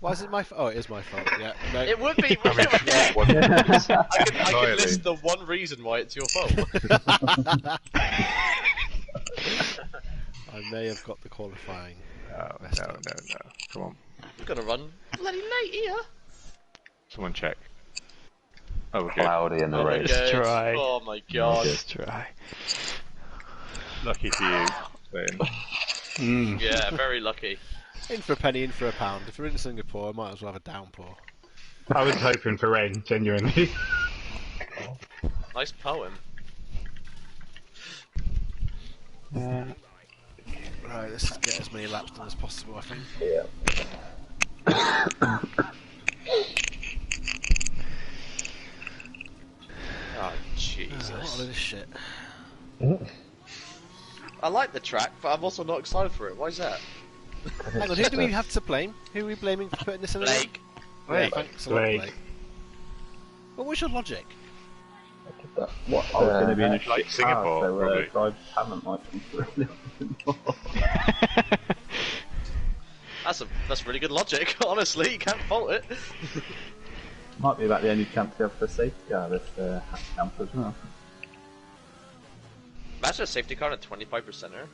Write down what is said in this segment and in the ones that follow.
Why is it my fault? Oh, it is my fault, yeah. No. It would be. I mean, I could list the one reason why it's your fault. I may have got the qualifying. No. Come on. We've got to run bloody late here. Someone check. Oh, we're good. Cloudy in the rain. Let's try. Oh my god. Let's try. Lucky for you. Yeah, very lucky. In for a penny, in for a pound. If we're in Singapore, I might as well have a downpour. I was hoping for rain, genuinely. Nice poem. Right, let's just get as many laps done as possible, I think. Yeah. Oh, Jesus. What a load of shit. I like the track, but I'm also not excited for it. Why is that? Hang on, who do we have to blame? Who are we blaming for putting this in? Blake. Yeah, thanks a lot, Blake. Blake. What was your logic? What? I was going to be in a Like shit Singapore, car, so probably. drive talent might come through a little bit more. That's really good logic, honestly, you can't fault it. Might be about the only chance you have for safety car this hat camp as well. Imagine a safety car and a 25%er.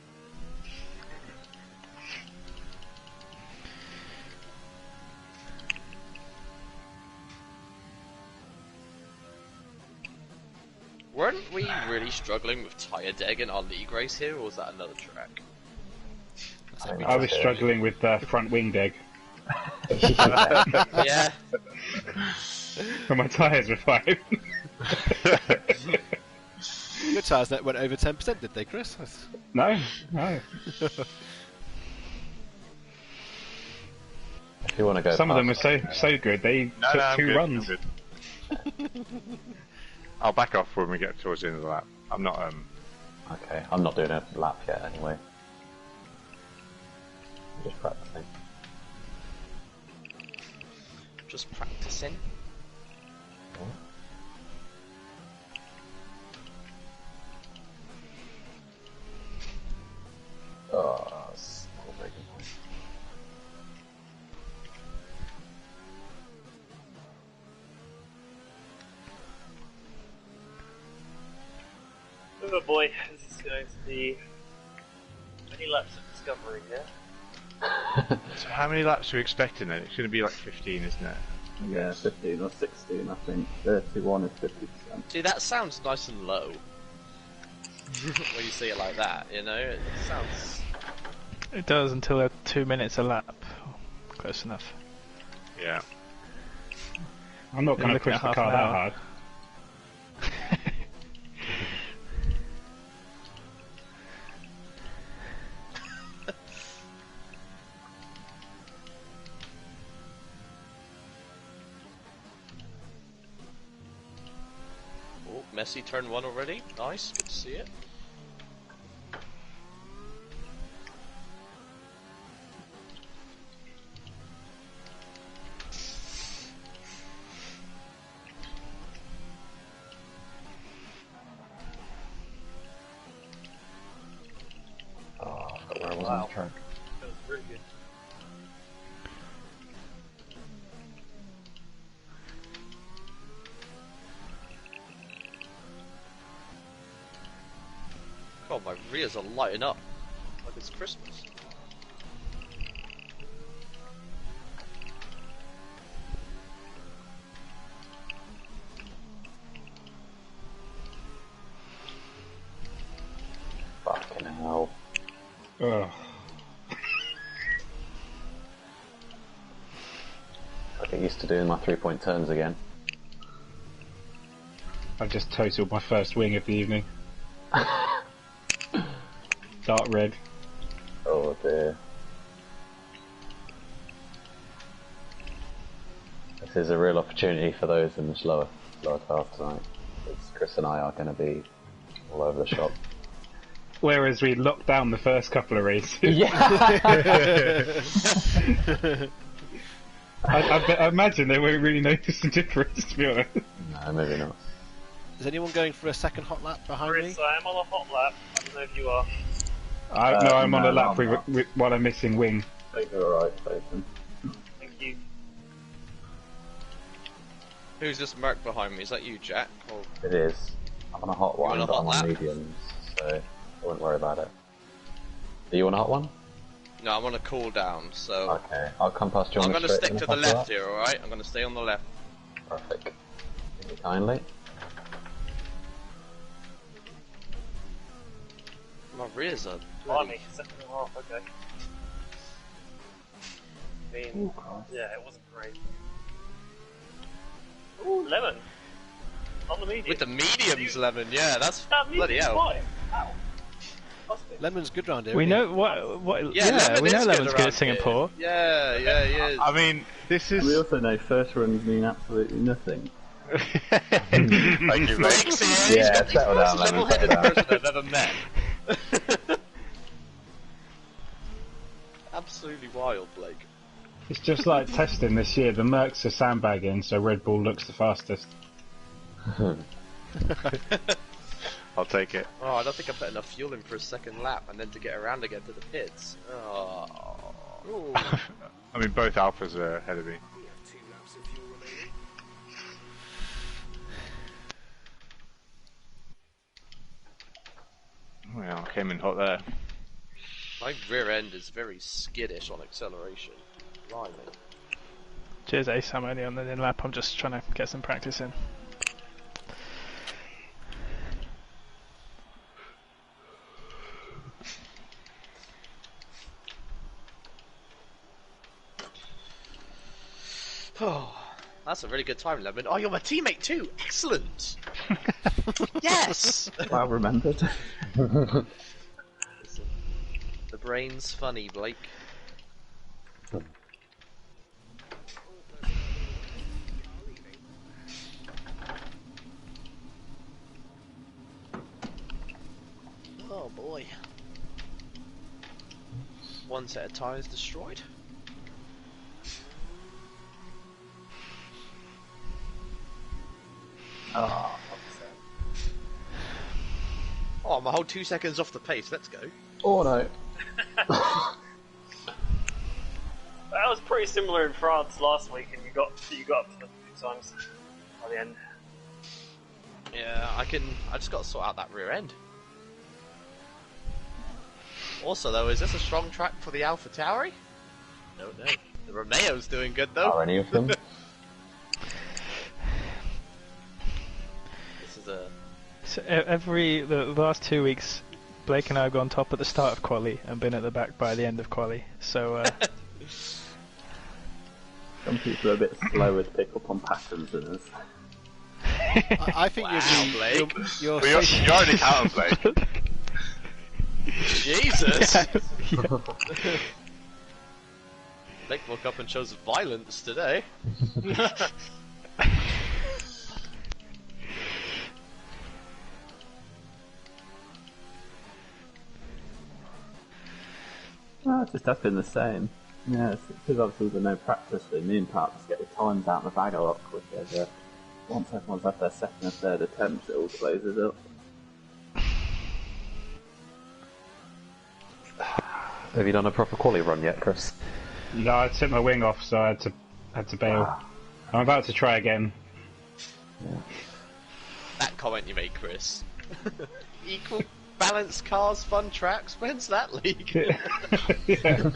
Weren't we really struggling with tyre deg in our league race here, or was that another track? I was struggling with front wing deg. Yeah. But my tyres were fine. Your tyres that went over 10%, did they, Chris? No. If you want to go, Some of them were so good, they took two runs. I'm good. I'll back off when we get towards the end of the lap. I'm not, Okay, I'm not doing a lap yet anyway. I'm just practicing. Just practicing. Oh, still breaking point. Oh boy, this is going to be many laps of discovery here. so how many laps are we expecting then? It's going to be like 15, isn't it? Yeah, 15 or 16 I think. 31 is 50%. See, that sounds nice and low. When you say it like that, you know? It sounds... It does until they're 2 minutes a lap. Close enough. Yeah. I'm not going to looking push at the half car an that hour. hard. Oh, Messi turn 1 already. Nice, good to see it. Oh, I forgot where I was on the track. That was really good. God, my rears are lighting up like it's Christmas. Fucking hell. Ugh. I get used to doing my 3-point turns again. I've just totaled my first wing of the evening. Dark red. Oh dear. This is a real opportunity for those in the slower cars tonight. Because Chris and I are going to be all over the shop. Whereas we locked down the first couple of races. Yeah! I imagine they won't really notice the difference, to be honest. No, maybe not. Is anyone going for a second hot lap behind me? Chris, I am on a hot lap. I don't know if you are. No, I'm on no, a lap I'm not. while I'm missing wing. I think you're alright, Clayton. Thank you. Who's this Merc behind me? Is that you, Jack? Or... It is. I'm on a hot one, on a but hot I'm lap? on mediums, so I wouldn't worry about it. Are you on a hot one? No, I'm on a cooldown, so... Okay, I'll come past you on I'm the gonna straight stick to then the if left that's here, alright? I'm gonna stay on the left. all right. Perfect. Thank you kindly. My rears are... Blimey, second and a half, okay. I mean, yeah, it wasn't great. Ooh, lemon! On the medium. With the mediums, Lemon, yeah, that's... That bloody medium's hell. fine. Ow. Must be. Lemon's good round here. We isn't he? know what. Yeah, Yeah, Lemon we know is Lemon's good around at Singapore. here. Yeah, he is. I mean, this is. We also know first runs mean absolutely nothing. Thank you, mate. Blake's here, Yeah, he's settle got down, the most Lemon, level-headed settle down. person I've ever met. Absolutely wild, Blake. It's just like testing this year. The Mercs are sandbagging, so Red Bull looks the fastest. I'll take it. Oh, I don't think I put enough fuel in for a second lap, and then to get around again to the pits. Oh. Ooh. I mean, both alphas are ahead of me. Well, I came in hot there. My rear end is very skittish on acceleration. Blimey. Cheers, Ace. I'm only on the in lap. I'm just trying to get some practice in. Oh, that's a really good time, Lemon. Oh, you're my teammate too. Excellent. Yes. Well remembered. The brain's funny, Blake. Oh boy. One set of tyres destroyed. Oh, I'm a whole 2 seconds off the pace. Let's go. Oh no. That was pretty similar in France last week, and you got up to them 2 times by the end. Yeah, I just got to sort out that rear end. Also, though, is this a strong track for the Alpha Tauri? No. The Romeo's doing good, though. Are any of them? This is a... So the last 2 weeks, Blake and I have gone top at the start of quali and been at the back by the end of quali. So Some people are a bit slower to pick up on patterns than us. I think Wow, Blake. you're Well, you already count, Blake. Jesus! Blake woke up and chose violence today. Well, it just has been the same. Yeah, it's because obviously there's no practice. The main part is get the times out of the bag a lot quicker. But once everyone's had their second and third attempts, it all closes up. Have you done a proper quali run yet, Chris? No, I took my wing off, so I had to bail. I'm about to try again. That comment you made, Chris. Equal balanced cars, fun tracks. When's that league? Yeah.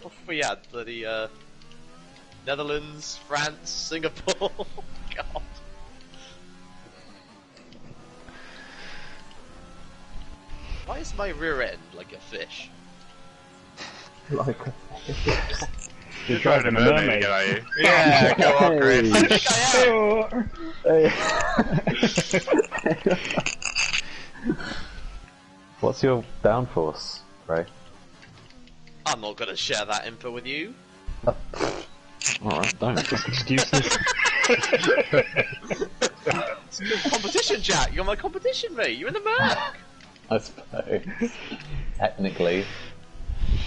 What have we had? Bloody Netherlands, France, Singapore. God. Why is my rear end like a fish? Like, You're driving a mermaid. Are you? Yeah, go on, Chris. I think I am. what's your downforce, Ray? I'm not gonna share that info with you. Alright, don't. Excuses. Competition, Jack. You're my competition, mate. You're in the Merc. I suppose. Technically,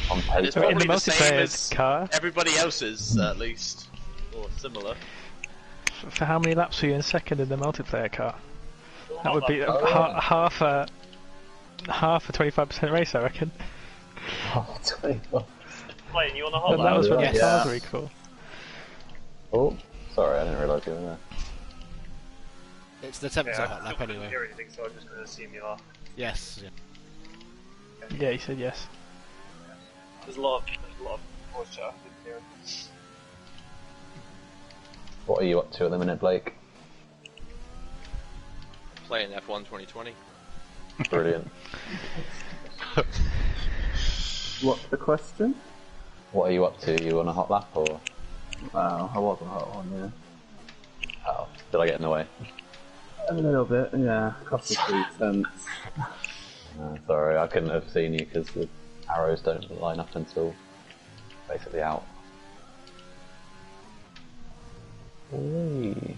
on And it's paper. in the probably the same multiplayer as car, everybody else's, at least, or similar. for how many laps were you in second in the multiplayer car? That would be half a 25% race, I reckon. Oh, 21. Playing you on a But hot that was when yeah. the cars were equal. Oh, sorry, I didn't realise you were there. It's the 10th Yeah, hot I lap couldn't anyway. hear anything, so I'm just going to assume you are. Yes. Yeah. Yeah, he said yes. There's a lot of voice chat I didn't hear. What are you up to at the minute, Blake? Playing F1 2020. Brilliant. What's the question? What are you up to? You on a hot lap or? Wow, I was on hot one, yeah. Oh, did I get in the way? A little bit, yeah. Cost me 3 tenths. Sorry, I couldn't have seen you because the arrows don't line up until basically out. Whee.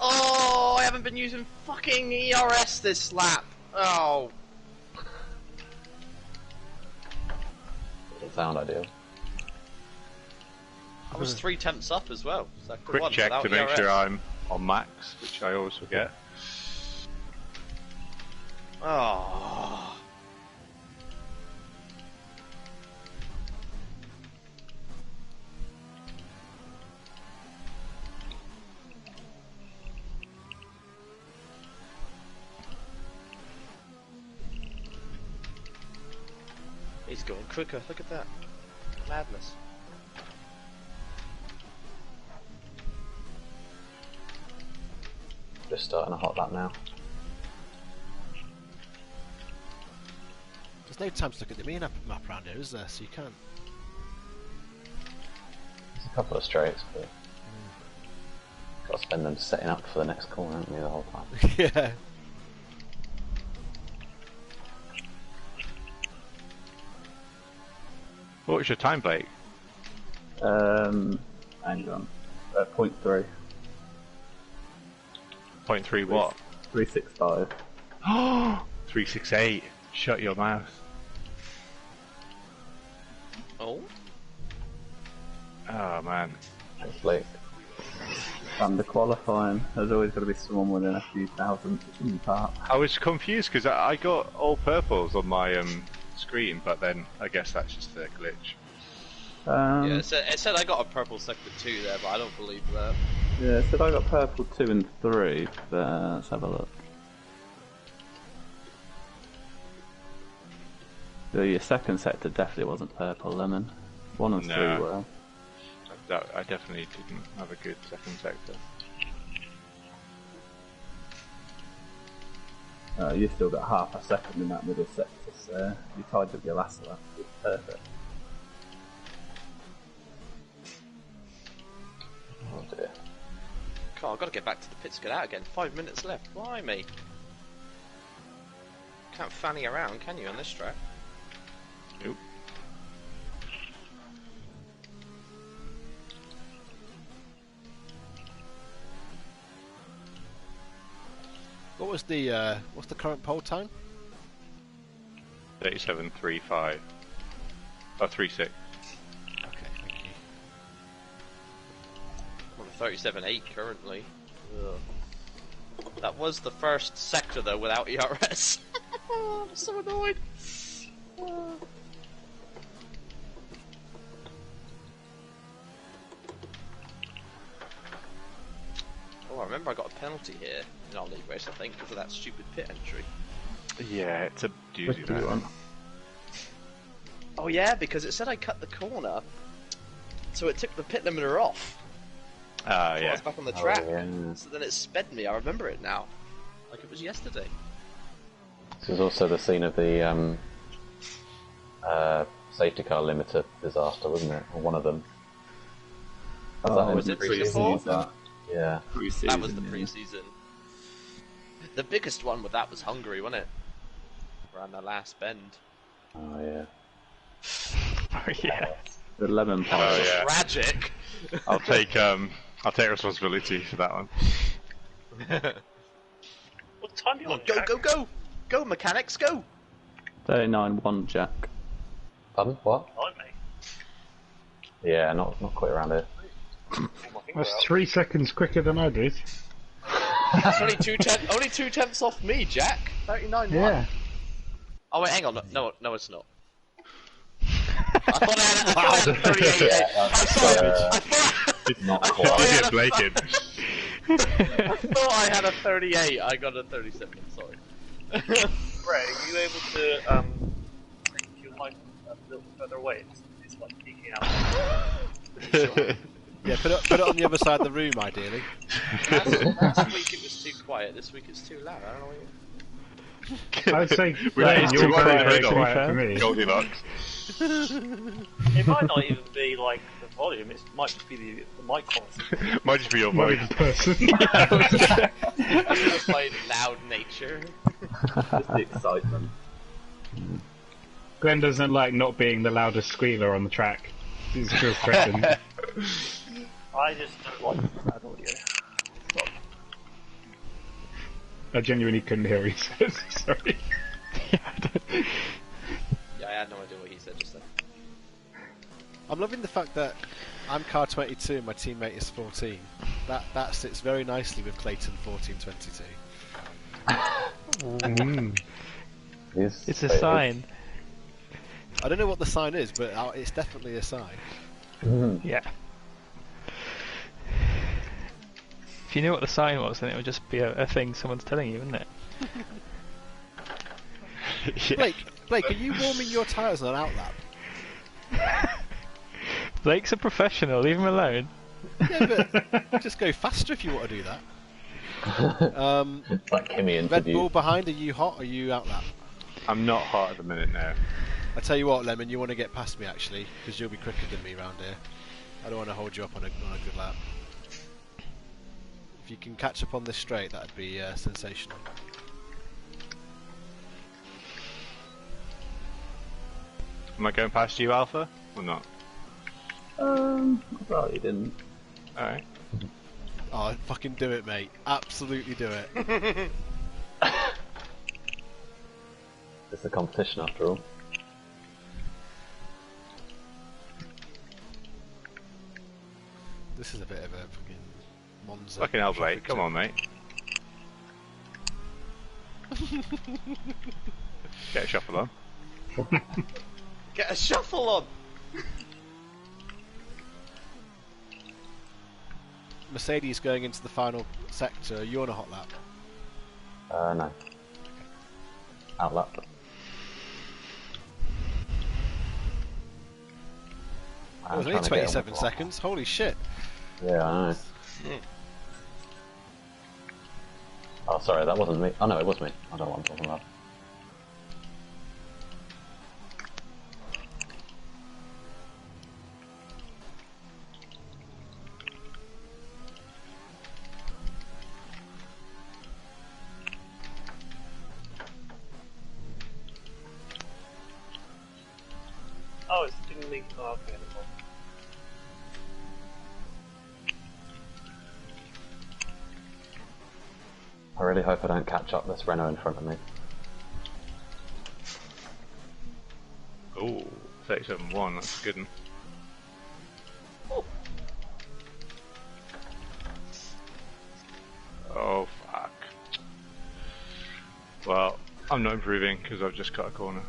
Oh, I haven't been using fucking ERS this lap. Oh. Doesn't sound ideal. I was 3 temps up as well. So Quick check to make sure I'm on max, which I always forget. Oh. He's going quicker, look at that. Madness. Just starting a hot lap now. There's no time to look at the map around here, is there? So you can't. There's a couple of straights, but got to spend them setting up for the next corner, haven't we, the whole time? Yeah. What was your time, Blake? Hang on. 0.3. 0.3 what? 365. 368. Shut your mouth. Oh? Oh man. Thanks, Blake. Under qualifying, there's always got to be someone within a few thousand in the park. I was confused because I got all purples on my screen, but then I guess that's just a glitch. Yeah, it said I got a purple sector 2 there, but I don't believe that. Yeah, so I got purple 2 and 3, but let's have a look. So your second sector definitely wasn't purple, Lemon. 1 and 3 No. were. I definitely didn't have a good second sector. You still got half a second in that middle sector, so you tied with your last lap. It's perfect. Oh dear. God, I've got to get back to the pits, get out again. 5 minutes left. Why me? Can't fanny around, can you, on this track? Nope. What was the what's the current pole time? 37.35. Oh, 3.6. Okay, thank you. I'm on a 37.8 currently. Ugh. That was the first sector though without ERS. I'm so annoyed. Oh, I remember I got a penalty here in our league race, I think, because of that stupid pit entry. Yeah, it's a doozy Tricky that. one. Oh yeah, because it said I cut the corner, so it took the pit limiter off. Ah, I yeah. was back on the track. yeah. So then it sped me, I remember it now. Like it was yesterday. This was also the scene of the safety car limiter disaster, wasn't it? Or one of them. Was it Singapore? Yeah. That was the pre-season. The biggest one with that was Hungary, wasn't it? Around the last bend. Oh yeah. Oh, yeah. The lemon pie. Oh yeah. Tragic! I'll take responsibility for that one. What time do you Come on, want? go, Jack? go, go! Go, mechanics, go! 39.1 Jack. Pardon? What? Time, mate. Yeah, not quite around here. Pull my finger That's out. 3 seconds quicker than I did. That's only only 2 tenths off me, Jack. 39.1. Yeah. Oh wait, hang on. No, it's not. thought I had a 38. Yeah, that's not quite. Look at Blake. I thought I had a 38. I got a 37. Sorry. Ray, are you able to take your mic a little further away? It's like peeking out. Yeah, put it on the other side of the room, ideally. Last week it was too quiet. This week it's too loud. I don't know what I'd say Right, you're right, very right, quiet for me. Goldilocks. It might not even be like the volume. It might just be the mic quality. Might just be your Not voice. even person. It's just my loud nature. Just the excitement. Glenn doesn't like not being the loudest squealer on the track. He's a good question. I just don't like bad audio. I genuinely couldn't hear what he said. Sorry. Yeah, I had no idea what he said just then. I'm loving the fact that I'm car 22 and my teammate is 14. That sits very nicely with Clayton 1422. It's a sign. I don't know what the sign is, but it's definitely a sign. Yeah. If you knew what the sign was, then it would just be a thing someone's telling you, wouldn't it? Blake, are you warming your tyres on an outlap? Blake's a professional, leave him alone. Yeah, but just go faster if you want to do that. It's like Kimmy Red interview. Bull behind, are you hot or are you outlap? I'm not hot at the minute now. I tell you what, Lemon, you want to get past me actually, because you'll be quicker than me round here. I don't want to hold you up on a good lap. If you can catch up on this straight, that'd be sensational. Am I going past you, Alpha, or not? I probably didn't. Alright. Oh, fucking do it, mate. Absolutely do it. It's a competition after all. This is a bit of a fucking Monza. Fucking hell, Blake. Come on, mate. Get a shuffle on. Get a shuffle on! Mercedes going into the final sector. Are you on a hot lap? No. Outlap. It was only 27 seconds. Holy shit. Yeah, I know. Oh, sorry, that wasn't me. Oh no, it was me. I don't know what I'm talking about. Oh, it didn't leak. Oh, okay. never mind. I really hope I don't catch up this Renault in front of me. Ooh, 37-1, that's a good one. Oh, fuck. Well, I'm not improving because I've just cut a corner.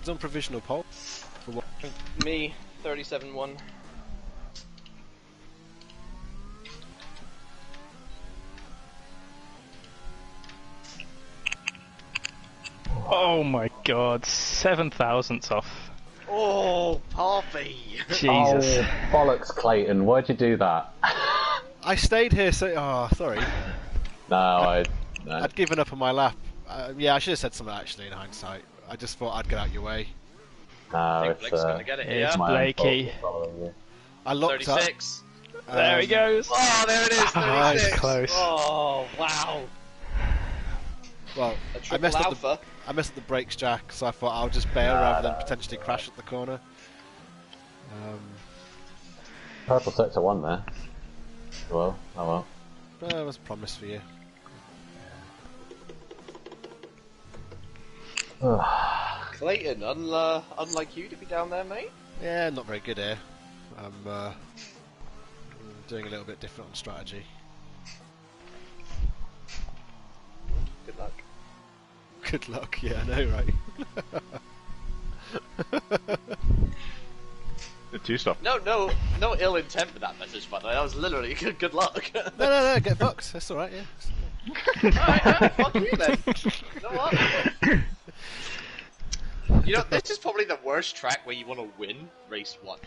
It's on provisional pole. For what? Me, 37-1. Oh my god, 7 thousandths off. Oh, Harvey! Jesus. Oh, bollocks, Clayton, why'd you do that? I stayed here so... Oh, sorry. No. I'd given up on my lap. Yeah, I should have said something actually in hindsight. I just thought I'd get out your way. No, I think it's, Blake's gonna get it here. It's my own Blakey. fault for following you. I locked up. 36. There he goes. Oh, there it is, 36. Nice, close. Oh, wow. Well, A I triple messed up alpha. I messed up the brakes, Jack, so I thought I'll just bail rather than potentially crash at the corner. Purple sector 1 there. Well, oh well. That was a promise for you. Clayton, unlike you to be down there, mate. Yeah, not very good here. I'm doing a little bit different on strategy. Good luck. Good luck. Yeah, I know, right? The two stop. No ill intent with that message, by the way. That was literally good luck. No, get fucked. That's alright, yeah. Alright, fuck you then. You know what? You know, this is probably the worst track where you want to win race 1.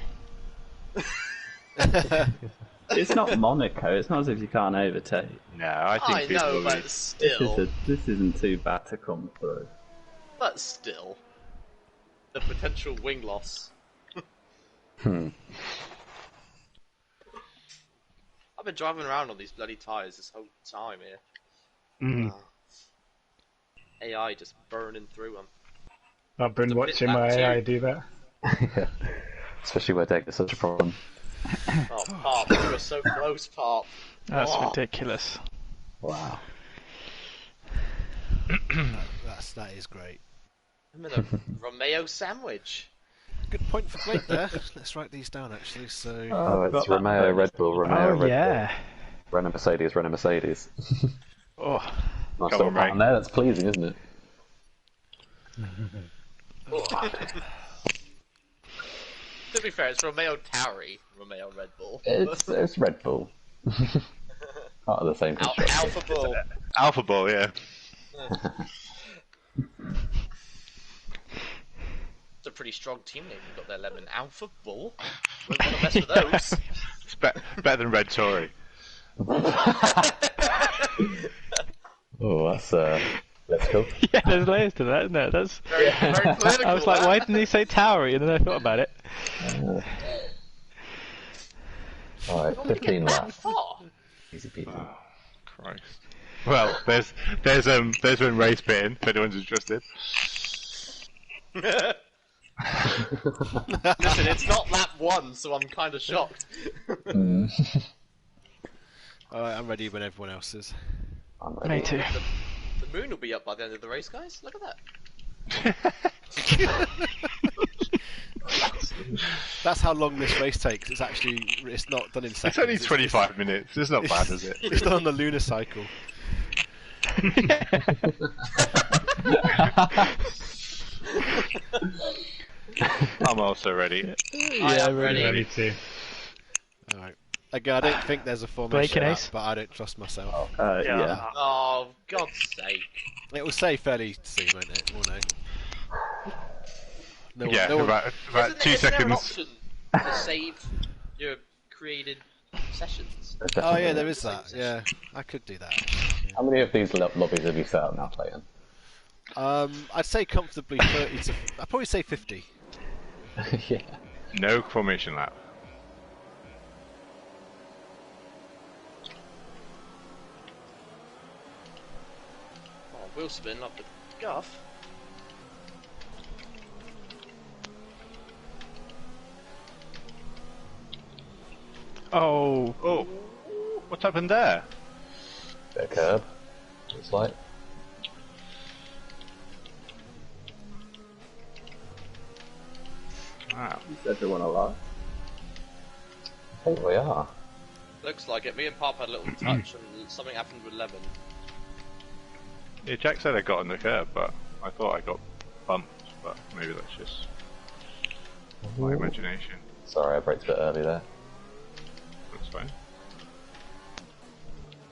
It's not Monaco. It's not as if you can't overtake. No, I think I people know, will but be- still. This isn't too bad to come through. But still. The potential wing loss. I've been driving around on these bloody tyres this whole time here. AI just burning through them. I've been watching my AI do that. Yeah. Especially where deck is such a problem. Oh, Pop, you were so close, Pop. That's ridiculous. Wow. That is great. I'm in a Romeo sandwich. Good point for Blake there. Let's write these down actually. So Oh, it's Romeo, Red Bull, Romeo, Red yeah. Bull. Renault Mercedes, Renault Mercedes. Oh, Nice Come little on, Ray. pattern there, that's pleasing, isn't it? To be fair, it's Romeo Towery, Romeo Red Bull. It's Red Bull. Part of the same construction. Alpha Bull. Alpha Ball, yeah. It's a pretty strong team name you've got there, Lemon. Alpha Bull? Wouldn't want to mess with those. It's better than Red Tory. Oh, that's let's go. yeah, there's layers to that, isn't there? That's. Very political. I was like, that. why didn't he say Towery? And then I thought about it. Alright, How did we 15 get that laps. far? Easy peasy. Christ. Well, there's when Ray's bitten, if anyone's interested. Listen, it's not lap 1, so I'm kind of shocked. alright, I'm ready when everyone else is. I'm ready. Me too. The moon will be up by the end of the race, guys. Look at that. That's how long this race takes. It's not done in seconds. It's only 25 minutes. It's not bad, is it? It's done on the lunar cycle. I'm also ready. I am ready. Ready to. Alright. Again, I don't think there's a Blake formation and app, Ace? but I don't trust myself. Yeah. Oh, God's sake. It will say fairly soon, won't it? We'll know. No one- Yeah, no one- about Isn't 2 there an seconds. option to save your created sessions? Oh yeah, there is that. Yeah, I could do that. How many of these lobbies have you set up now, Clayton? I'd say comfortably 30 to. I'd probably say 50. Yeah. No formation lap. Oh, wheel spin up the guff. Oh, Oh, what's happened there? Bit of curb. Looks like. Wow. Is everyone alive? I think we are. Looks like it. Me and Pop had a little touch and something happened with Lemon. Yeah, Jack said I got on the curb, but I thought I got bumped, but maybe that's just my imagination. Sorry, I braked a bit early there. That's fine.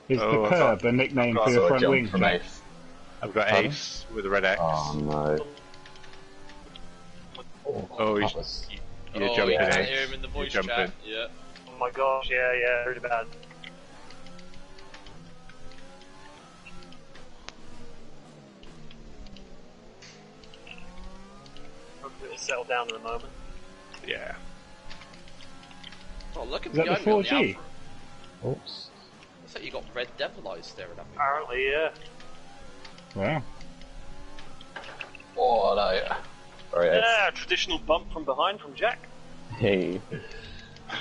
Is Oh, the I curb thought- a nickname Got for a your sort of front jump wing? from Jack? Ace. I've got Pardon? Ace with a red X. Oh no. Oh, that was... you're oh, jumping yeah, I Ace. can hear him in the voice You're chat. jumping. Yeah. Oh my gosh, yeah, really bad. Hopefully it'll settle down in a moment. Yeah. Oh, look at Is that behind the me on 4G? Alpha. Oops. Looks like you got Red Devil Eyes staring at me. Apparently, yeah. Wow. Oh no. Sorry, Ace. Yeah, traditional bump from behind from Jack. Hey.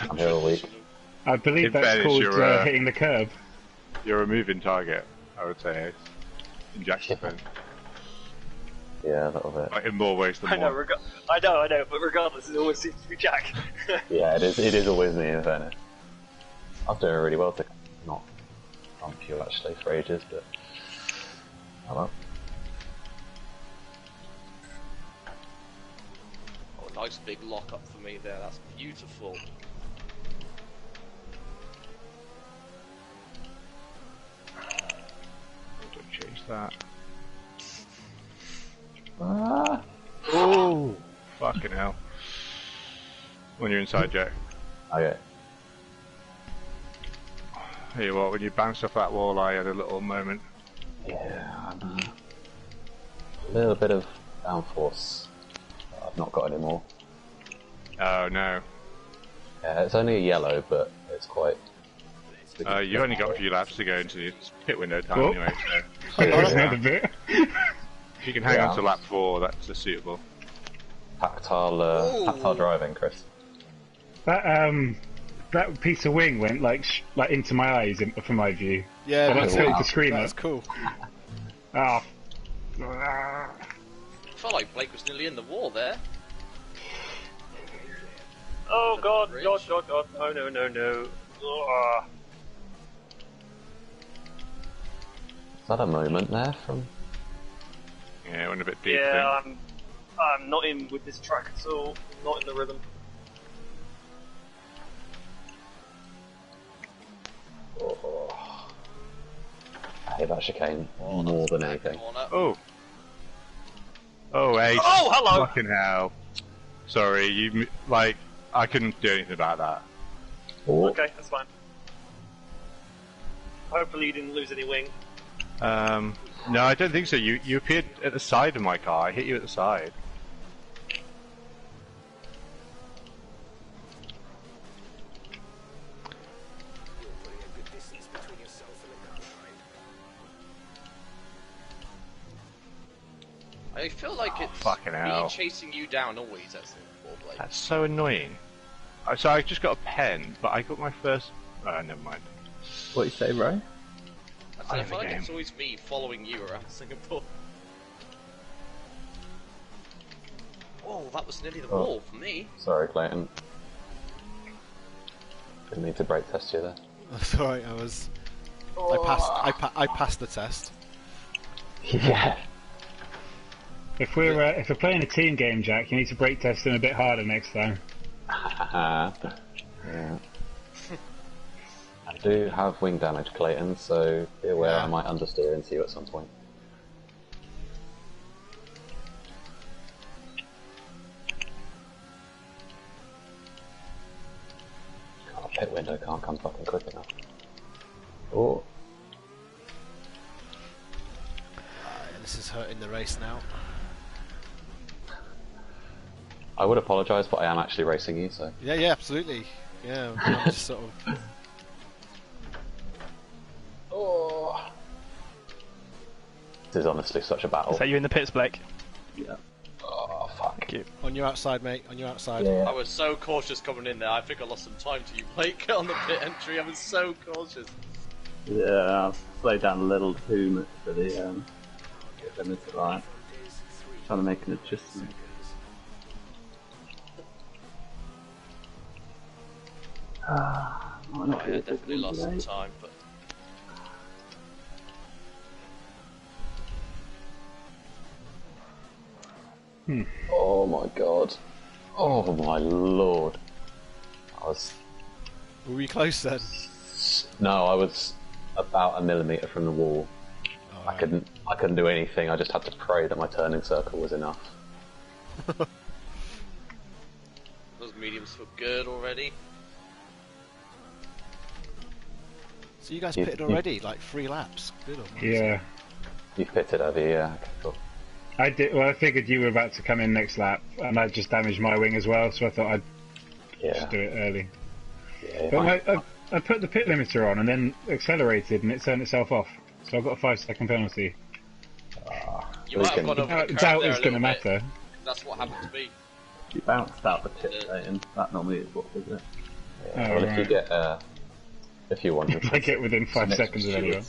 I'm here all week. I believe In that's fairness, called you're, hitting the curb. You're a moving target, I would say, Ace. In Jack's defense. Yeah, a little bit. Like, in more ways than I know, one. I know, but regardless, it always seems to be Jack. Yeah, it is always me in fairness. I'm doing really well to not on queue actually for ages, but oh well. nice big lock up for me there. That's beautiful. Don't change that. Ah. Oh, fucking hell. When you're inside, Jack. Okay. Hey, what? When you bounced off that wall, I had a little moment. Yeah, I'm a little bit of downforce. I've not got any more. Oh no. Yeah, it's only a yellow, but it's quite. You've only got a few laps to go into the pit window time Oh. anyway, so There's another bit. if you can hang Yeah. on to lap 4, that's suitable. Tactile driving, Chris. That piece of wing went like into my eyes from my view. Yeah, I me went too. straight to screen That's it. cool. Oh. I felt like Blake was nearly in the wall there. Oh god, god, no, no, no, no. Ugh. Is that a moment there from? Yeah, it went a bit deep. Yeah, I'm not in with this track at all. Not in the rhythm. Oh. I hate that chicane Oh, more that's than a bad anything. corner. Oh. Oh, Ace. Oh, hello! Fucking hell. Sorry, you like I couldn't do anything about that. Oh. Okay, that's fine. Hopefully you didn't lose any wing. No, I don't think so. You appeared at the side of my car. I hit you at the side. I feel like it's fucking me hell. chasing you down always at Singapore, Blake. That's so annoying. So I just got a pen, but I got my first. Never mind. What you say, Ray? I said, I in feel the like game. it's always me following you around Singapore. Oh, that was nearly the Oh. wall for me. Sorry, Clayton. Didn't need to brake test you there. That's alright. I passed the test. Yeah. If we're playing a team game, Jack, you need to brake test them a bit harder next time. Yeah. I do have wing damage, Clayton, so be aware Yeah. I might understeer into you at some point. God, pit window can't come fucking quick enough. Oh, This is hurting the race now. I would apologise, but I am actually racing you, so. Yeah, absolutely. Yeah, I'm just sort of. Oh. This is honestly such a battle. Is that you in the pits, Blake? Yeah. Oh, fuck. Thank you. On your outside, mate. On your outside. Yeah. I was so cautious coming in there. I think I lost some time to you, Blake, on the pit entry. I was so cautious. Yeah, I'll slow down a little too much for the limited line. Trying to make an adjustment. Might not I be a good definitely one lost some today. time, but Oh my god. Oh my lord. I was. Were we close then? No, I was about a millimetre from the wall. Oh, I couldn't do anything. I just had to pray that my turning circle was enough. those mediums feel good already. So you guys You- pitted you- already, like 3 laps. Good on you. Yeah. You've pitted, have you? Yeah. Okay, cool. I did. Well, I figured you were about to come in next lap, and I just damaged my wing as well, so I thought I'd Yeah. just do it early. Yeah. But I put the pit limiter on and then accelerated, and it turned itself off. So I got a 5-second penalty. You might have Leaking. gone over I the curve doubt there it's a going to little bit. matter. That's what happened to me. You bounced out the pit lane. That normally is what does it. Yeah, Oh, well, if you right. get if you want If I get within 5 Next seconds of anyone.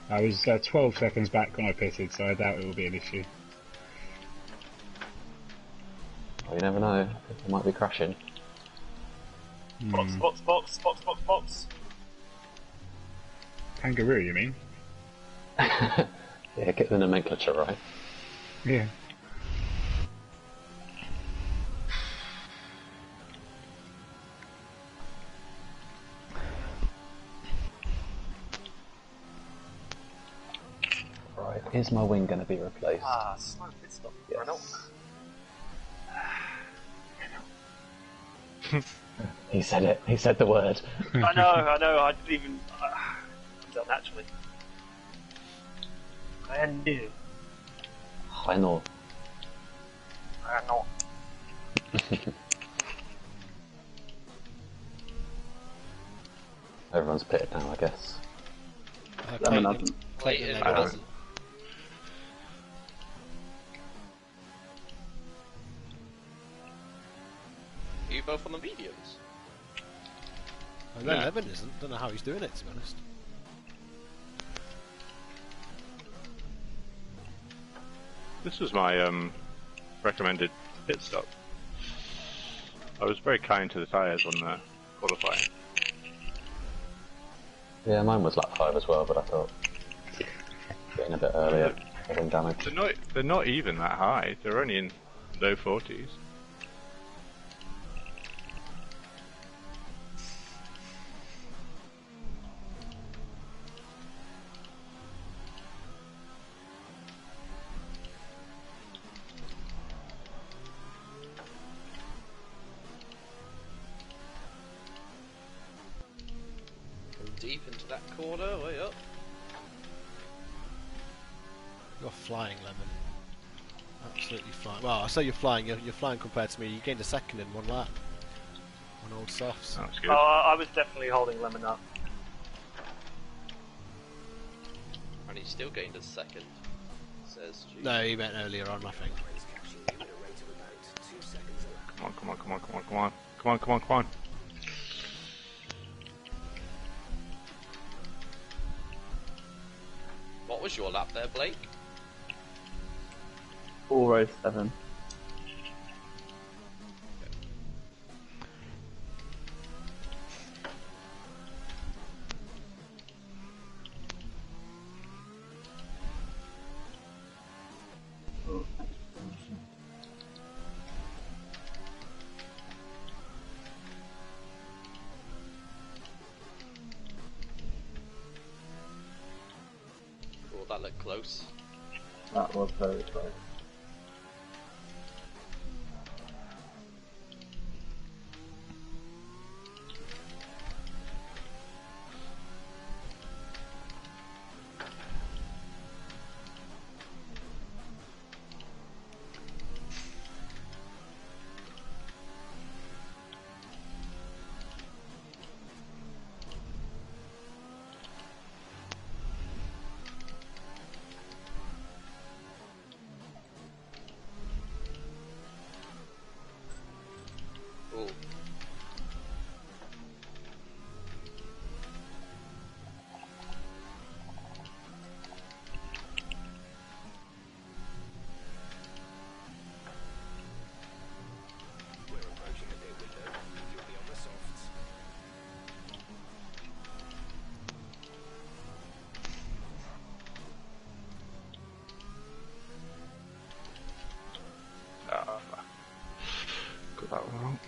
I was 12 seconds back when I pitted, so I doubt it will be an issue. Well, you never know. It might be crashing. Box. Kangaroo, you mean? Yeah, get the nomenclature right. Yeah. Right, is my wing going to be replaced? Ah, slow pit stop. Yes. Renault. He said it. He said the word. I know, I didn't even... done naturally. I knew. I know. Renault. Everyone's pitted now, I guess. Lemon hasn't. Clayton Clayton hasn't. Are you both on the mediums? And then Evan isn't. Don't know how he's doing it, to be honest. This was my recommended pit stop. I was very kind to the tyres on the qualifying. Yeah, mine was lap 5 as well, but I thought getting a bit earlier, getting damage. They're not even that high. They're only in low 40s. Deep into that corner, way up. You're flying, Lemon. Absolutely flying. Well, I say you're flying. You're flying compared to me. You gained a second in one lap. On old softs. That's good. I was definitely holding Lemon up. And he still gained a second. Says G. No, he meant earlier on, I think. Come on, come on, come on, come on, come on. Come on, come on, come on. What was your lap there, Blake? 4:07. Oh, that looked close. That was very close. Oh, Got that one wrong.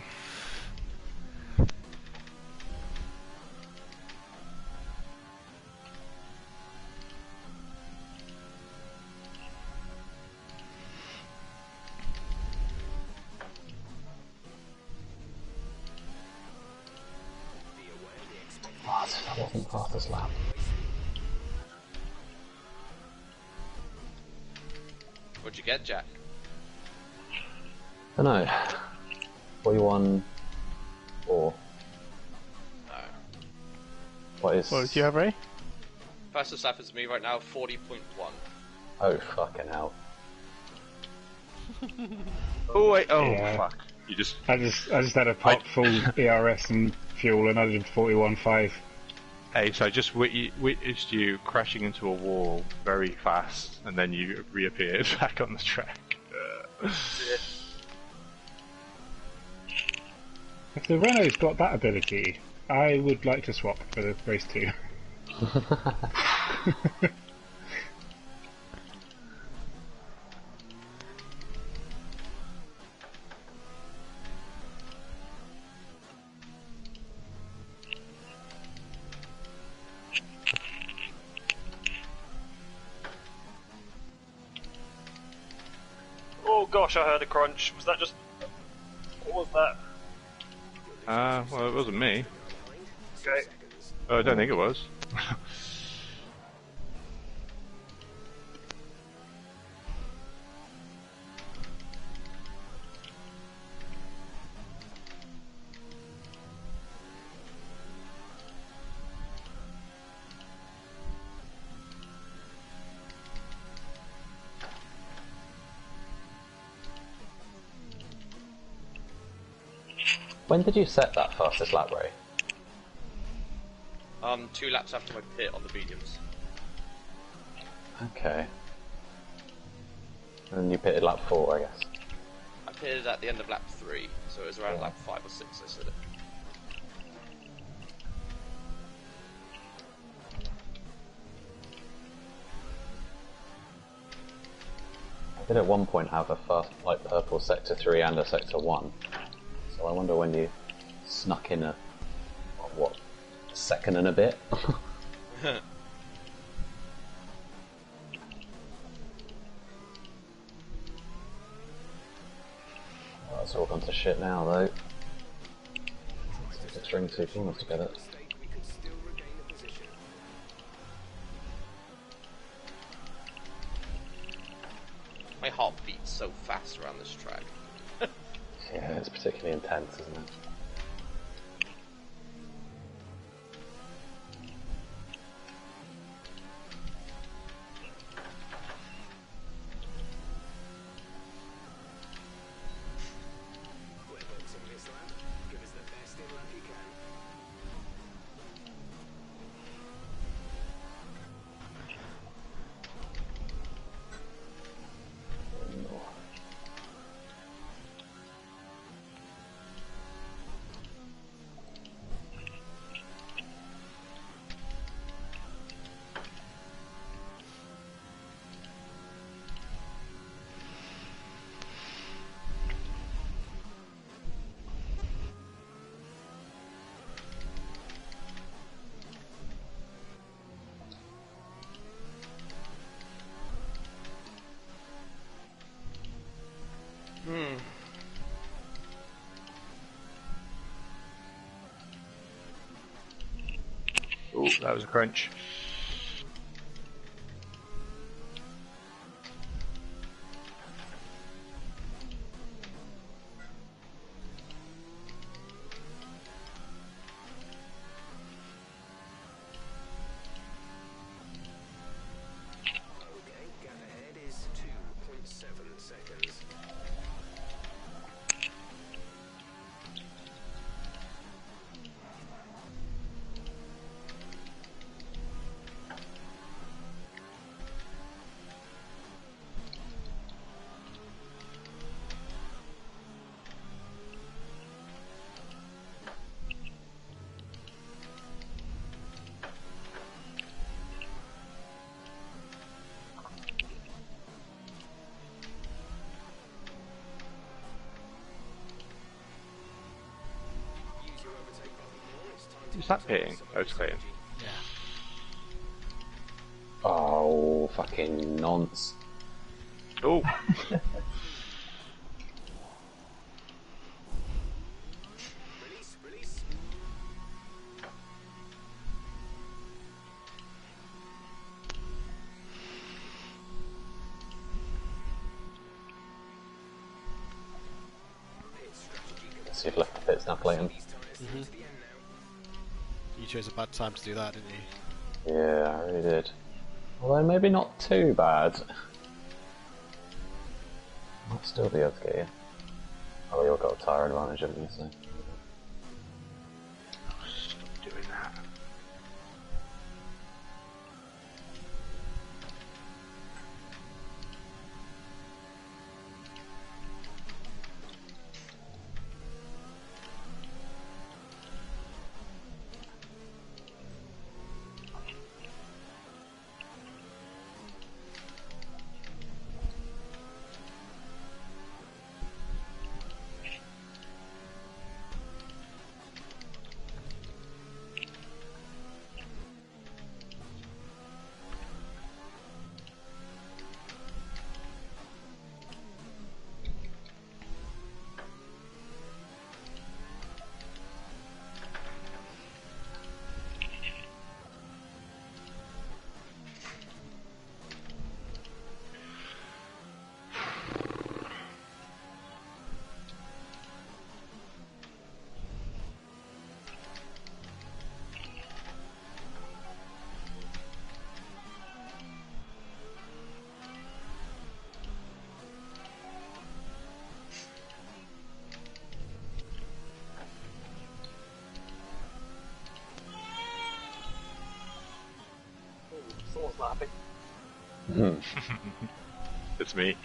What? That wasn't fastest lap. what'd you get, Jack? I don't know. 41 or No. what is? What did you have, Ray? Fastest lap is me right now, 40.1. Oh fucking hell! Oh wait, oh Yeah. fuck. You just I just had a pop full ERS and fuel, and I did 41.5. Hey, so I just witnessed you crashing into a wall very fast, and then you reappeared back on the track. If the Renault's got that ability, I would like to swap for the race 2. gosh, I heard a crunch. Was that just... What was that? Well, it wasn't me. Okay. I don't think it was. When did you set that fastest lap, Ray? 2 laps after my pit on the mediums. Okay. And you pitted lap 4, I guess. I pitted at the end of lap 3, so it was around lap 5 or 6 I said it. I did at one point have a fast, like, purple sector 3 and a sector 1. So I wonder when you snuck in a, what, second and a bit? Oh, it's all gone to shit now, though. Let's string 2 corners together. My heart beats so fast around this track. Yeah, it's particularly intense, isn't it? Ooh, that was a crunch. Who's that pitting? Oh, it's Clayton. Oh, fucking nonce. Oh! Let's see if left the pits now, Clayton. You chose a bad time to do that, didn't you? Yeah, I really did. Although maybe not too bad. Might still be able to get you. Oh, you've got a tyre advantage, haven't you? So. Stop doing that. Someone's not happy. It's me.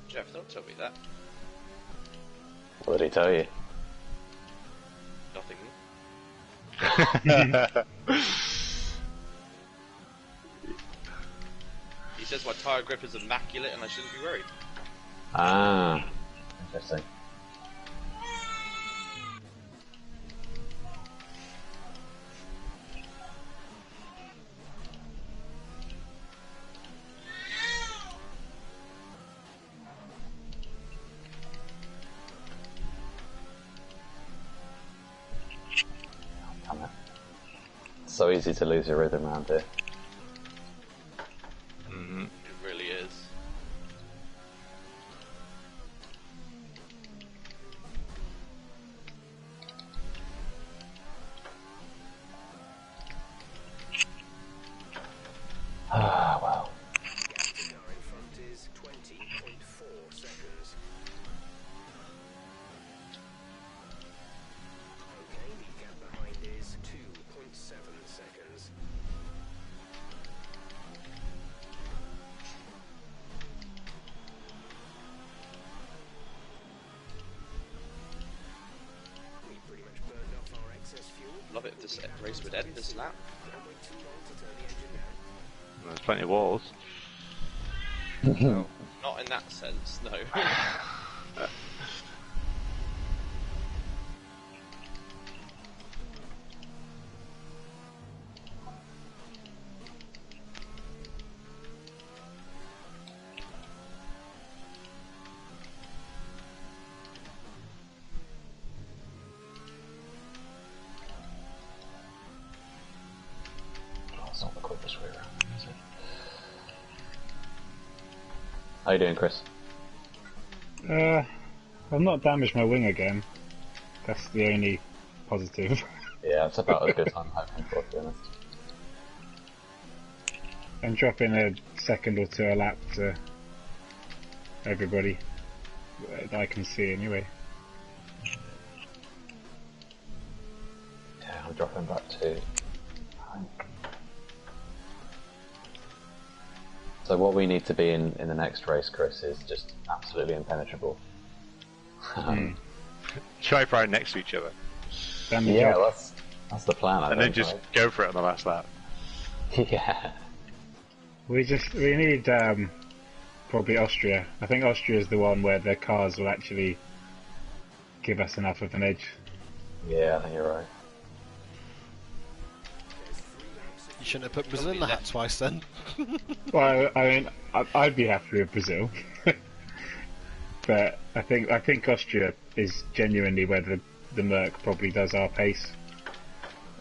Jeff, don't tell me that. What did he tell you? Nothing. He says my tire grip is immaculate and I shouldn't be worried. Ah, interesting. Damn it. It's so easy to lose your rhythm around here. It really is. Ah, well. Gap to car in front is 20.4 seconds. Okay, the gap behind is 2.7 seconds. We pretty much burned off our excess fuel. Love it if this race would end this lap. Don't wait too long to turn the engine down. There's plenty of walls. Well, not in that sense, no. Oh, it's not the quickest way around, is it? How you doing, Chris? I've not damaged my wing again. That's the only positive. Yeah, it's about as good as I'm hoping for, to be honest. I'm dropping a second or two a lap to everybody that I can see anyway. Yeah, I'm dropping back to... So what we need to be in the next race, Chris, is just absolutely impenetrable. Drive right next to each other. Done the Yeah, job. that's the plan, I And then think, just go for it on the last lap. right? Yeah. We need probably Austria. I think Austria is the one where the cars will actually give us enough of an edge. Yeah, I think you're right. You shouldn't have put Brazil in the hat twice then. Well, I mean, I'd be happy with Brazil, but I think Austria is genuinely where the Merc probably does our pace.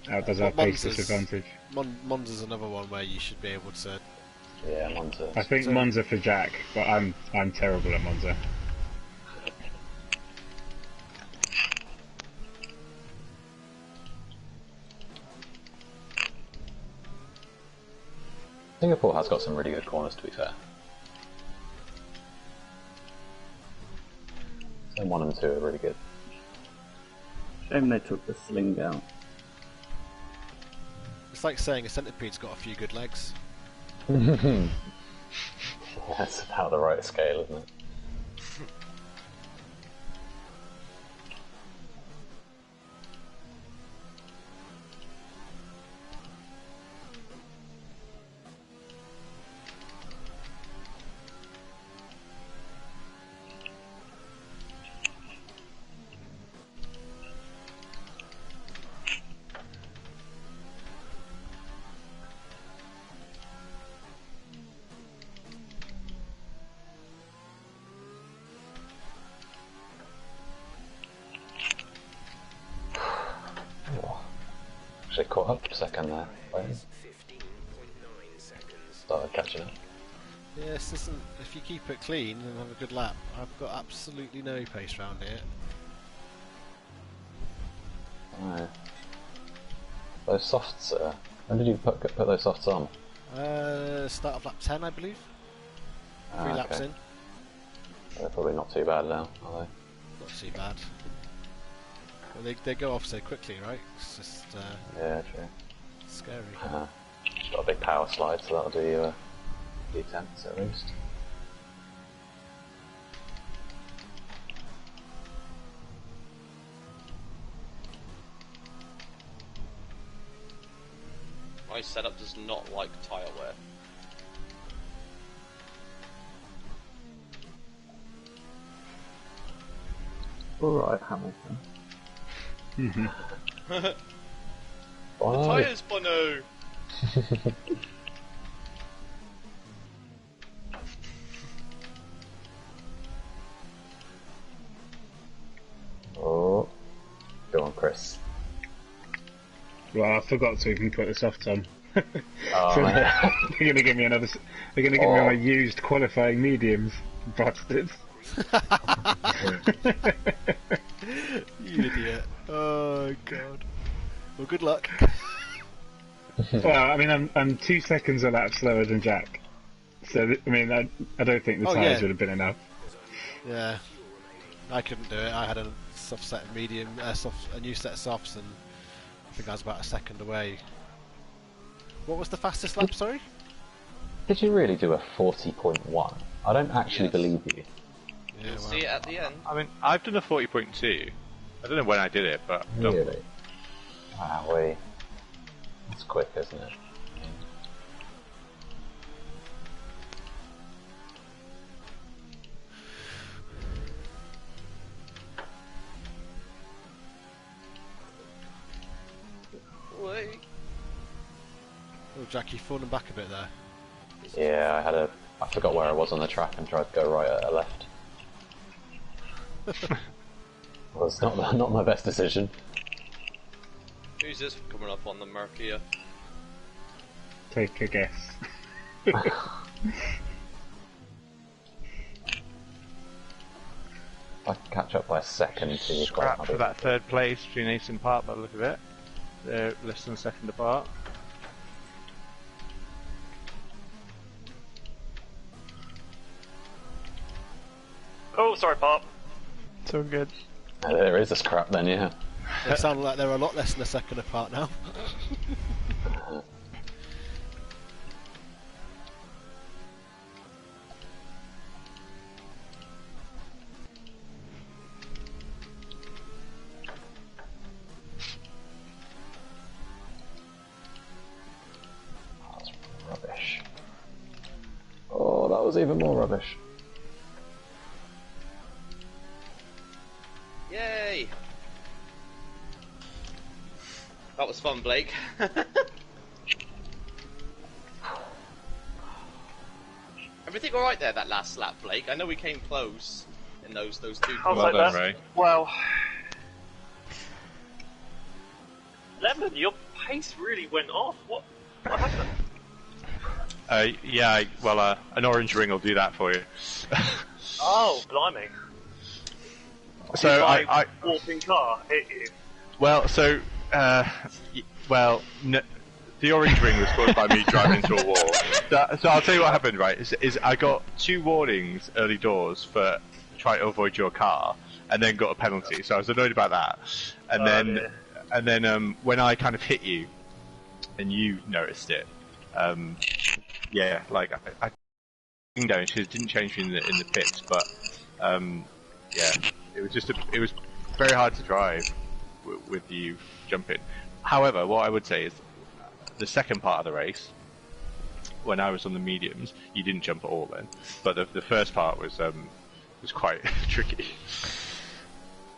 Does our pace disadvantage. Monza's another one where you should be able to. Yeah, Monza. I think Monza for Jack, but I'm terrible at Monza. Singapore has got some really good corners, to be fair. So 1 and 2 are really good. Shame they took the sling out. It's like saying a centipede's got a few good legs. That's about the right scale, isn't it? Actually caught up a second there. Started catching up. Yes, listen, if you keep it clean and have a good lap, I've got absolutely no pace round here. Alright. Those softs, when did you put those softs on? Start of lap 10, I believe. 3 laps in. They're probably not too bad now, are they? not too bad. Well, they go off so quickly, right? It's just Yeah, true. scary. It's got a big power slide, so that'll do you a few attempts at least. My setup does not like tire wear. Alright, Hamilton. Oh, Tires, Bono! oh. Go on, Chris. Well, I forgot to even put the softs on. Oh, So man. they're gonna give me another. They're gonna give me my used qualifying mediums, bastards. You idiot. Oh god. Well, good luck. Well, I mean, I'm 2 seconds a lap slower than Jack. So, I mean, I don't think the Oh, tyres yeah. would have been enough. Yeah. I couldn't do it. I had a soft set of medium, a new set of softs, and I think I was about a second away. What was the fastest lap, sorry? Did you really do a 40.1? I don't actually Yes. believe you. Yeah, You'll see it at the end. I mean, I've done a 40.2. I don't know when I did it, but I've done Really? Wow, that's quick, isn't it? Wait. Oh, Jack, you've fallen back a bit there. Yeah, I forgot where I was on the track and tried to go right at a left. Well, it's not my best decision. Who's this coming up on the Mercia? Take a guess. If I can catch up by a second to you, scrap for that third place between Ace and Park by the look of it. They're less than a second apart. Oh, sorry, Pop. It's all good. There is a scrap then, yeah. They sound like they're a lot less than a second apart now. That's rubbish. Oh, that was even more rubbish. Yay! That was fun, Blake. Everything alright there, that last lap, Blake? I know we came close in those two. I was Well like done, that. Ray. Well, Lemon, your pace really went off. What happened? Yeah, well, an orange ring will do that for you. Oh, blimey! So Did my I warping car hit you? well, so the orange ring was caused by me driving into a wall. So I'll tell you what happened. Right, is I got 2 warnings early doors for trying to avoid your car, and then got a penalty. So I was annoyed about that. And then when I kind of hit you, and you noticed it, yeah, like I down because it didn't change in the pits, but yeah, it was very hard to drive with you jumping. However, what I would say is the second part of the race, when I was on the mediums, you didn't jump at all then, but the first part was quite tricky.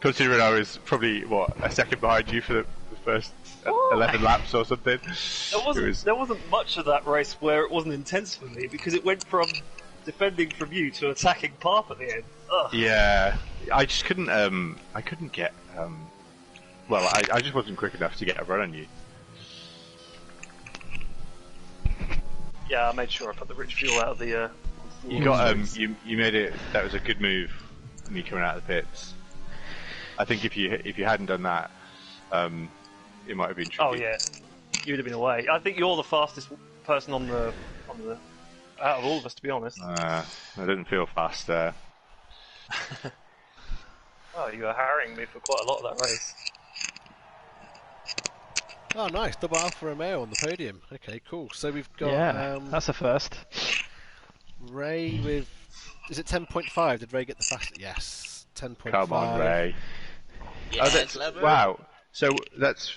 Considering I was probably a second behind you for the first 11 laps or something. There wasn't much of that race where it wasn't intense for me because it went from defending from you to attacking Parp at the end. Ugh. Yeah, I just couldn't. I couldn't get. Well, I just wasn't quick enough to get a run on you. Yeah, I made sure I put the rich fuel out of the. You got you made it. That was a good move. Me coming out of the pits. I think if you hadn't done that, it might have been tricky. Oh yeah, you would have been away. I think you're the fastest person on the out of all of us, to be honest. I didn't feel fast there. Oh, you were harrying me for quite a lot of that race. Oh, nice. Double Alfa Romeo on the podium. Okay, cool. So we've got Yeah, that's a first. Ray with... Is it 10.5? Did Ray get the fastest? Yes. 10.5. Come on, Ray. Yeah, that's clever. wow. So that's.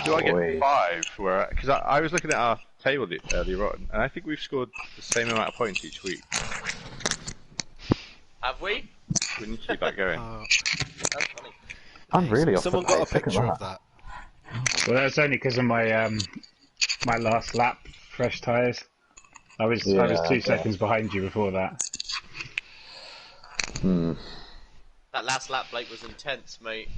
Do I get Wow. 5? Because I was looking at our table earlier on, and I think we've scored the same amount of points each week. Have we? We need to keep that going. That's funny. I'm really off Someone the got a pace, look at picture of that. that. Well, that's only because of my my last lap, fresh tyres. I was 2 seconds behind you before that. That last lap, Blake, was intense, mate.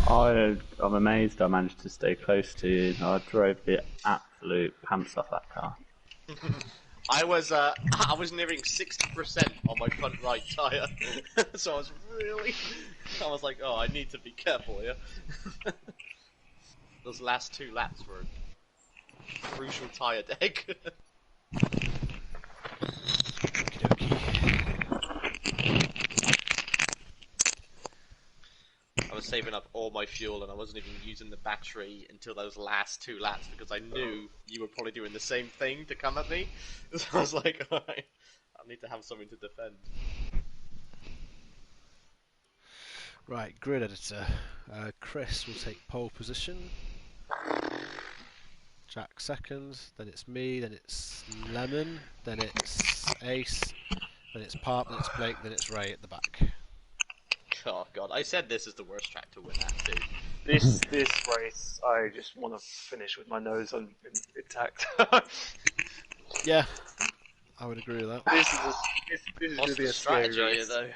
I'm amazed I managed to stay close to you. I drove the absolute pants off that car. I was nearing 60% on my front right tyre, so I was like, oh, I need to be careful here. Those last 2 laps were a crucial tyre deck. I was saving up all my fuel and I wasn't even using the battery until those last 2 laps because I knew you were probably doing the same thing to come at me. So I was like, alright, I need to have something to defend. Right, grid editor. Chris will take pole position. Jack second. Then it's me. Then it's Lemon. Then it's Ace. Then it's Parp. Then it's Blake. Then it's Ray at the back. Oh god, I said this is the worst track to win at, dude. This race, I just want to finish with my nose intact. Yeah, I would agree with that. This is What's going to be the a scary strategy here, race. though?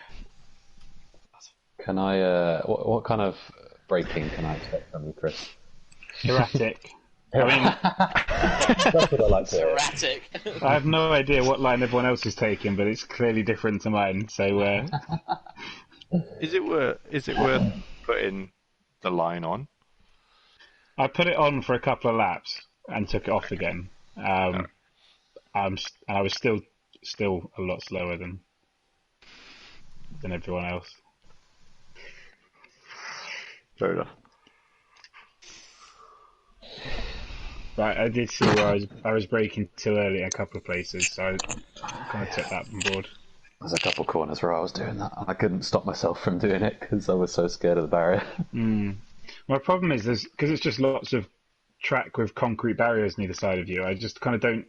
Can I? What kind of braking can I expect from you, Chris? Erratic. I mean, That's what I like to hear. Erratic. I have no idea what line everyone else is taking, but it's clearly different to mine. So, Is it worth putting the line on? I put it on for a couple of laps and took it off again. And I was still a lot slower than everyone else. Fair enough. But I did see where I was braking too early in a couple of places, so I kind of took that on board. There's a couple of corners where I was doing that. I couldn't stop myself from doing it because I was so scared of the barrier. My problem is because it's just lots of track with concrete barriers on either side of you. I just kind of don't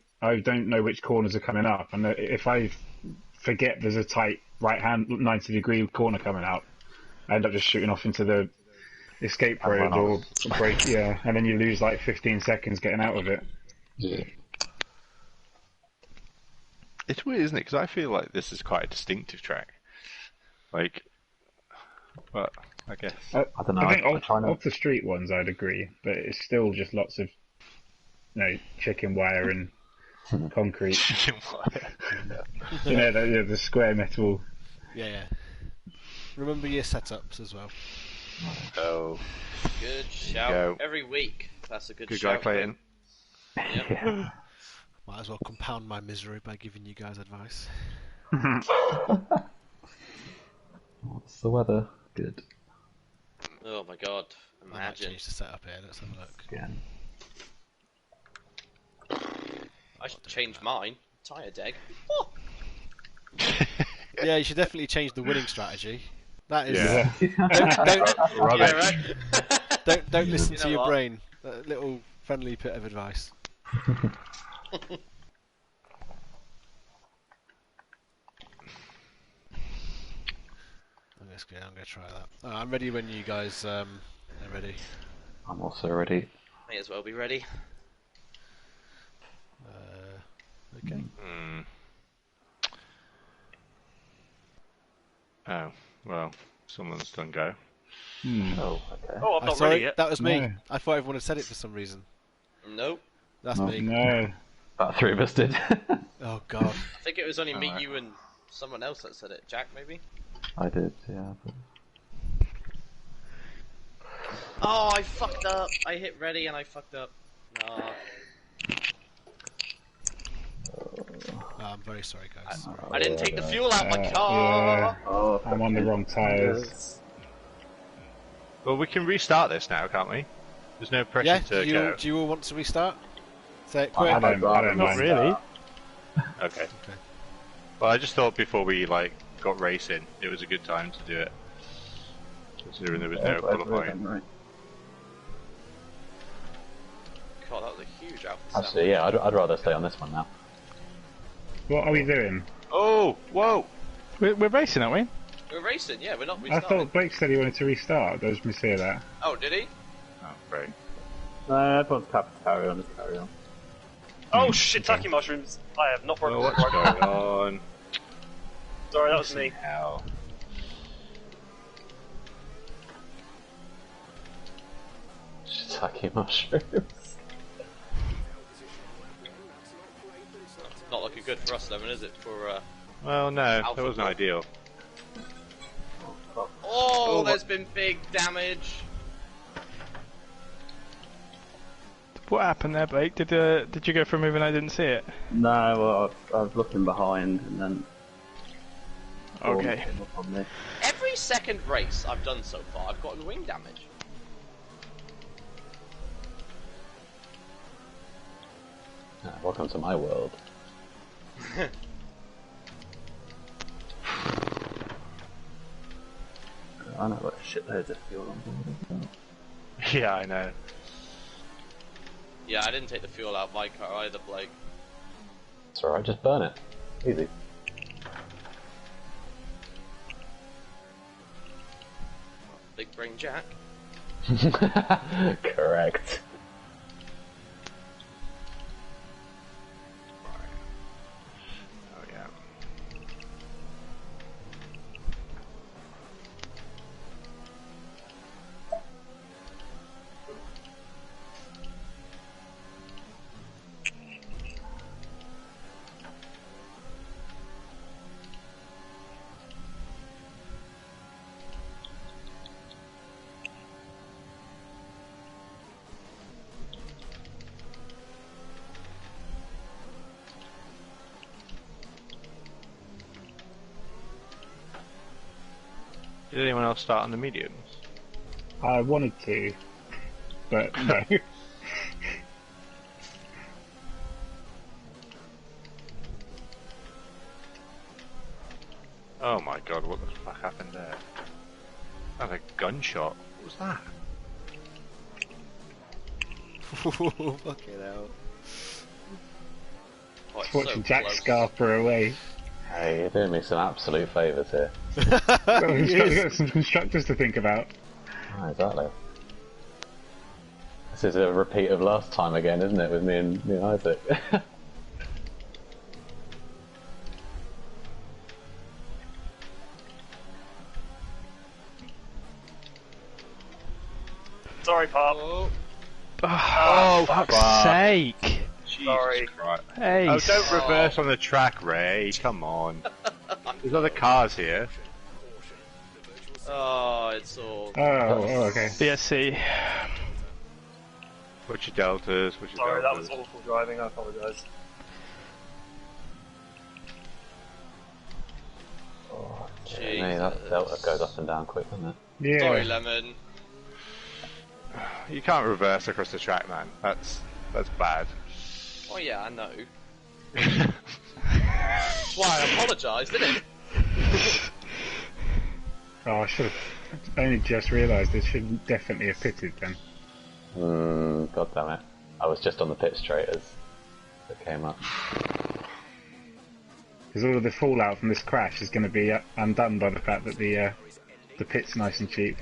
know which corners are coming up, and if I forget there's a tight right hand 90-degree corner coming out, I end up just shooting off into the escape road or brake, and then you lose like 15 seconds getting out of it. Yeah. It's weird, isn't it? Because I feel like this is quite a distinctive track. Like, but I guess. I don't know. I think I'm trying to... off the street ones I'd agree, but it's still just lots of chicken wire and concrete. Chicken wire. The square metal. Yeah. Remember your setups as well. Oh, Good shout. Go. Every week. That's a good good shout. guy, Clayton. Yep. Might as well compound my misery by giving you guys advice. What's the weather? Good. Oh my god. I might Imagine. change the setup here. Let's have a look. Again. I should change mine. Tyre deck. Yeah, you should definitely change the winning strategy. That is. Yeah. Don't Yeah, right? don't listen You to know your what? brain. A little friendly bit of advice. I'm gonna try that. I'm ready when you guys are ready. I'm also ready. May as well be ready. Okay. Oh, well, someone's done go. Oh, okay. Oh, I'm not Sorry, ready yet. that was me. No. I thought everyone had said it for some reason. Nope. That's Oh, me. No. About 3 of us did. Oh god. I think it was only me, Alright. you, and someone else that said it. Jack, maybe? I did, yeah. But... Oh, I fucked up. I hit ready and I fucked up. No. Oh, I'm very sorry, guys. Sorry. I didn't take the fuel out my car. Yeah, Oh, I'm on the wrong tyres. yes. Well, we can restart this now, can't we? There's no pressure Yeah, to do go. you all want to restart? Say it I quick. don't Not mind. really. Okay. Well, I just thought before we got racing, it was a good time to do it, considering there was no qualifying. Right. God, that was a huge alpha. Actually, yeah, I'd rather stay on this one now. What are we doing? Oh, whoa! We're racing, aren't we? We're racing, yeah. We're not I restarting. thought Blake said he wanted to restart. Did I just mishear that? Oh, did he? Oh, great. No, everyone's happy to carry on. Just carry on. Oh, shiitake mushrooms! I have not worked Oh, with what's it right going now. on? Sorry, that was me. Hell. Shiitake mushrooms. Not looking good for us, Lemon, is it? For Well, no, Alpha that wasn't Dog. ideal. oh, there's been big damage. What happened there, Blake? Did you go for a move and I didn't see it? No, well, I was looking behind and then. Okay. came up on me. Every second race I've done so far, I've gotten wing damage. Welcome to my world. I know what shitloads of fuel on board as well. Yeah, I know. Yeah, I didn't take the fuel out of my car either, Blake. It's alright, just burn it. Easy. Big brain Jack. Correct. Oh, yeah. Did anyone else start on the mediums? I wanted to, but no. Oh my god, what the fuck happened there? That was a gunshot. What was that? Fucking hell. Oh, it's Watching so Jack close. Scarper away. Hey, you're doing me some absolute favours here. Well, he's got some constructors to think about. Oh, exactly. This is a repeat of last time again, isn't it, with me and Isaac? Sorry, Pop. Oh, Oh, fuck's fuck. sake! Jesus Sorry. Christ. Hey, Oh, don't reverse on the track, Ray. Come on. There's other cars here. oh, it's all. Oh, okay. BSC. What's your deltas? What's your Sorry, that deltas? was awful driving. I apologise. Jeez. Hey, that delta goes up and down quick, doesn't it? Yeah. Sorry, Lemon. You can't reverse across the track, man. That's bad. Oh yeah, I know. That's why I apologised, didn't it? Oh, I should have only just realised it should definitely have pitted then. God damn it. I was just on the pit straight as it came up. Because all of the fallout from this crash is going to be undone by the fact that the pit's nice and cheap.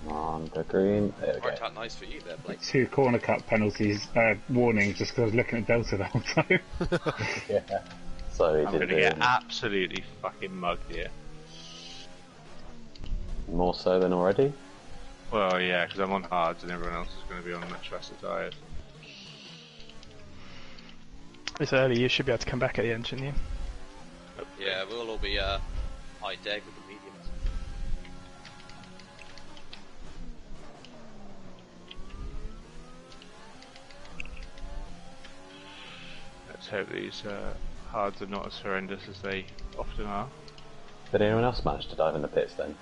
Come on, go green. There we go. Worked out nice for you there, Blake. 2 corner cut penalties, warnings, just because I was looking at Delta the whole time. Yeah. So he I'm did gonna get absolutely fucking mugged here. more so than already. Well, yeah, because I'm on hards and everyone else is going to be on much faster tyres. It's early, you should be able to come back at the end, shouldn't you? Yeah, we'll all be high deck with the mediums. Let's hope these hards are not as horrendous as they often are. Did anyone else manage to dive in the pits then?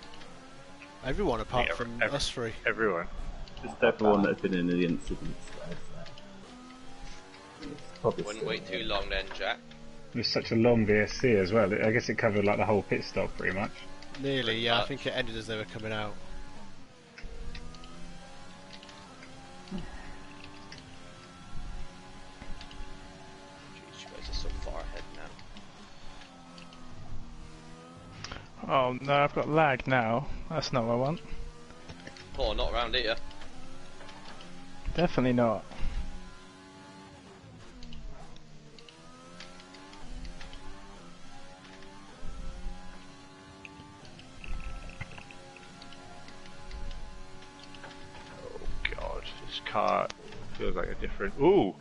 Everyone apart Yeah, from us three. Everyone. Just everyone that has been in the incidents there, so. It's probably Wouldn't still wait too there. long then, Jack. It was such a long VSC as well. I guess it covered like the whole pit stop pretty much. Nearly, yeah. I much. think it ended as they were coming out. Jeez, you guys are so far ahead now. Oh no, I've got lag now. That's not what I want. Oh, not around here. Definitely not. God, this car feels like a different. Ooh!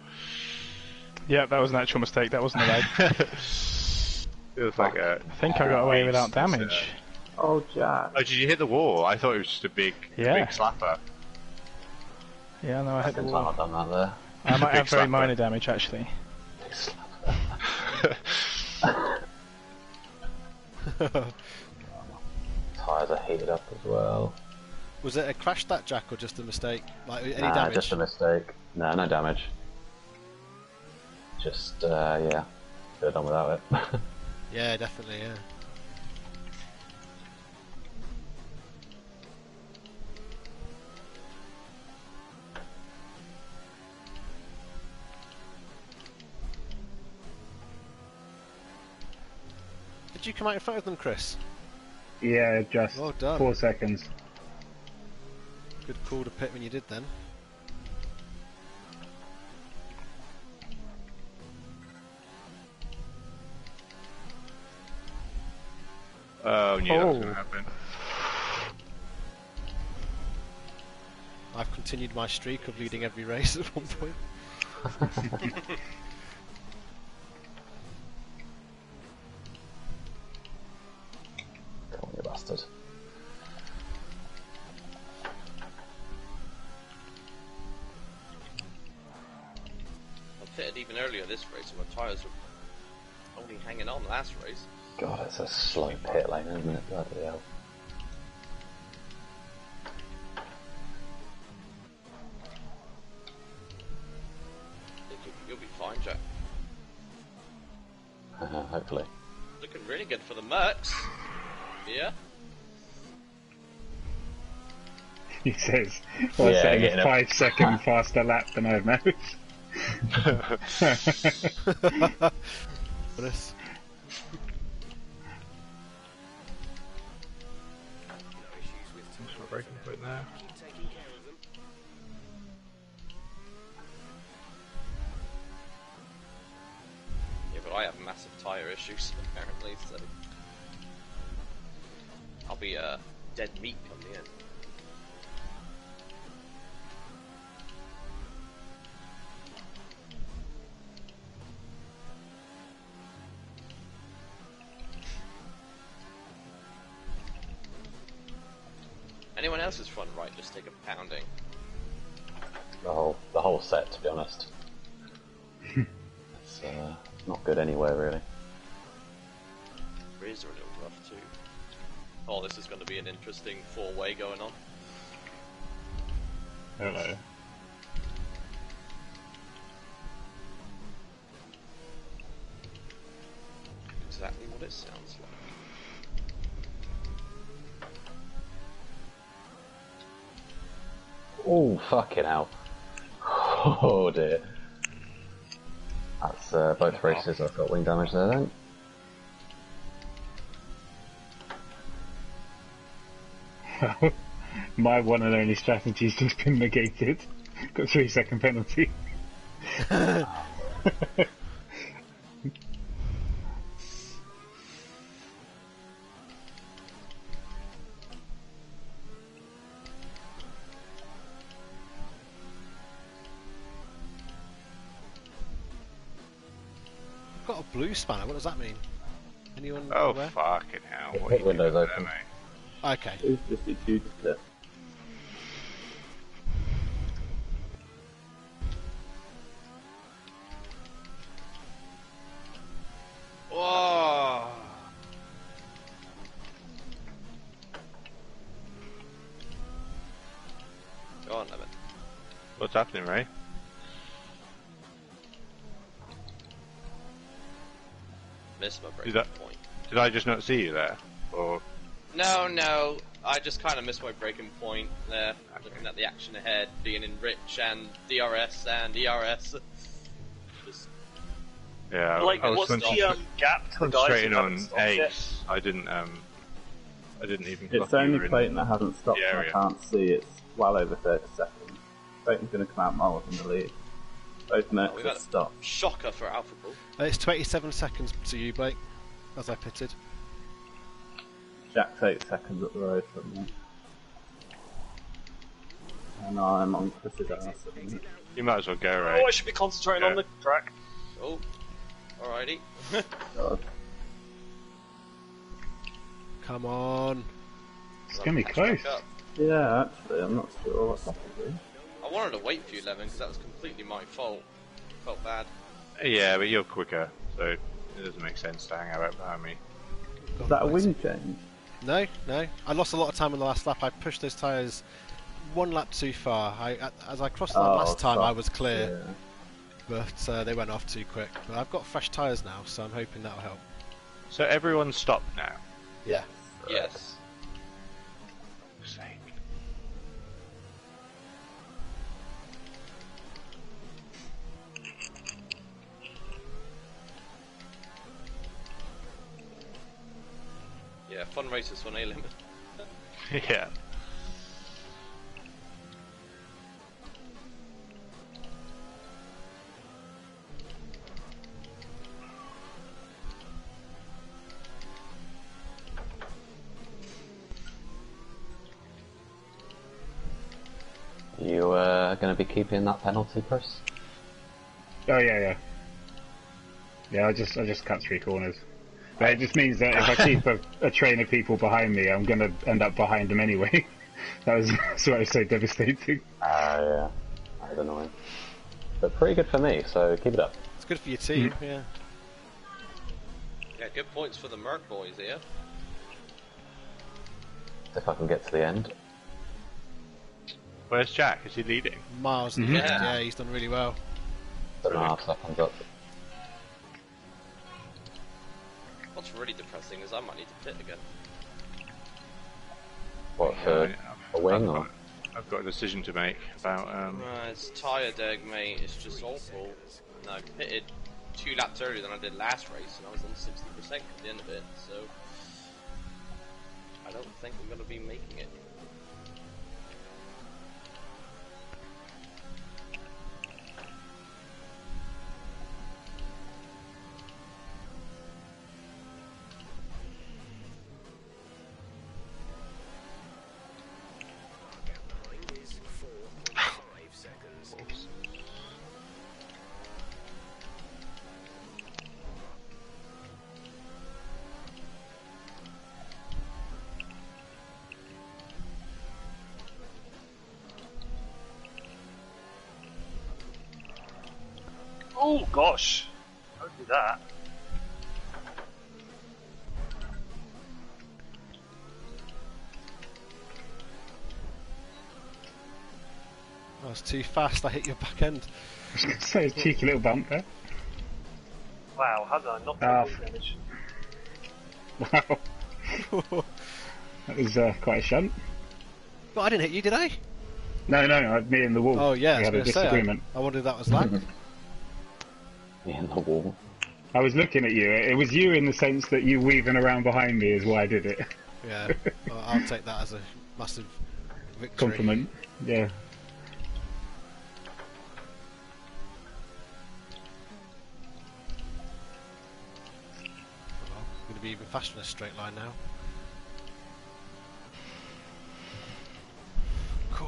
Yeah, that was an actual mistake. That wasn't a lag. Feels like a. I think I got away without damage. Oh, Jack. Oh, did you hit the wall? I thought it was just a big slapper. Yeah, no, I hit the Second time wall. I've done that there. I might Big have very slapper. minor damage actually. Tyres are heated up as well. Was it a crash that, Jack, or just a mistake? Like any Nah, damage? just a mistake. No, no damage. Just, yeah. Could have done without it. Yeah, definitely, yeah. Did you come out in front of them, Chris? Yeah, just Well done. 4 seconds. Good call to pit when you did then. Oh, knew that was Oh. going to happen. I've continued my streak of leading every race at one point. Come on, you bastard. I pitted even earlier this race, and my tyres were only hanging on last race. God, it's a slow pit lane, isn't it? Bloody hell. You'll be fine, Jack. Hopefully. Looking really good for the Mercs. Yeah. He says, well, Yeah, saying getting a a- 5 second faster lap than I've managed. Chris. That's my breaking point there. Yeah, but I have massive tyre issues, apparently, so... I'll be, dead meat come the end. Anyone else's front right just take a pounding? The whole set, to be honest. It's not good anywhere, really. Rears are a little rough too. Oh, this is going to be an interesting four-way going on. Hello. Exactly what it sounds like. Oh, fucking hell. Oh dear. That's both races I've got wing damage there then. My one and only strategy's just been negated. Got 3 second penalty. I've got a blue spanner, what does that mean? Anyone Oh, aware? fucking hell. The What pit are you doing window's there, open. mate? Okay. It's just a huge clip. What's happening, Ray? Missed my breaking Is that- point. Did I just not see you there? Or No, I just kind of missed my breaking point there, looking at the action ahead, being in Rich and DRS and ERS. Just, yeah, Like, I was what's the gap to the guys who concentrating haven't on stopped yet? Ace. I didn't even. It's clock you only were in Clayton that hasn't stopped, the and I area. can't see. It's well over 30 seconds. Clayton's going to come out miles in the lead. Both Mercs we've have had a stopped. shocker for Alpha Bull. It's 27 seconds to you, Blake, as I pitted. Jack's 8 seconds up the road from me. And I'm on Chris's ass at the minute. You might as well go, Ray. Oh, I should be concentrating on the track. Oh, alrighty. God. Come on. It's gonna be close. Up. Yeah, actually, I'm not sure what's happening. I wanted to wait for you, Levin, because that was completely my fault. Felt bad. Yeah, but you're quicker, so it doesn't make sense to hang out behind me. Is that a wing change? No. I lost a lot of time in the last lap. I pushed those tyres one lap too far. As I crossed them last time, I was clear, but they went off too quick. But I've got fresh tyres now, so I'm hoping that'll help. So everyone's stopped now. Yeah. Yes. For sake. Yeah, fun races for A-Limit. Yeah. You going to be keeping that penalty, Chris? Oh yeah. Yeah, I just cut 3 corners. But it just means that if I keep a train of people behind me, I'm gonna end up behind them anyway. That's why it's so devastating. Yeah. That's annoying. But pretty good for me, so keep it up. It's good for your team, yeah. Yeah, good points for the Merc boys here. If I can get to the end. Where's Jack? Is he leading? Miles, yeah, he's done really well. 7.5 seconds up. What's really depressing is I might need to pit again. What, for a wing or? I've got a decision to make about. It's tyre deg, mate. It's just awful. And I pitted 2 laps earlier than I did last race, and I was on 60% at the end of it. So I don't think I'm going to be making it. Behind is 4.5 seconds. Oh gosh! Don't do that. I was too fast, I hit your back end. I was gonna say a cheeky little bump there. Wow, how did I not Ah, take damage? Wow. That was quite a shunt. But I didn't hit you, did I? No, me and the wall. Oh yeah, we I had a was gonna say, disagreement. I wondered if that was lag. In the wall. I was looking at you. It was you in the sense that you weaving around behind me is why I did it. Yeah, well, I'll take that as a massive victory. Compliment. Yeah. Well, I'm going to be even faster in a straight line now. Cool.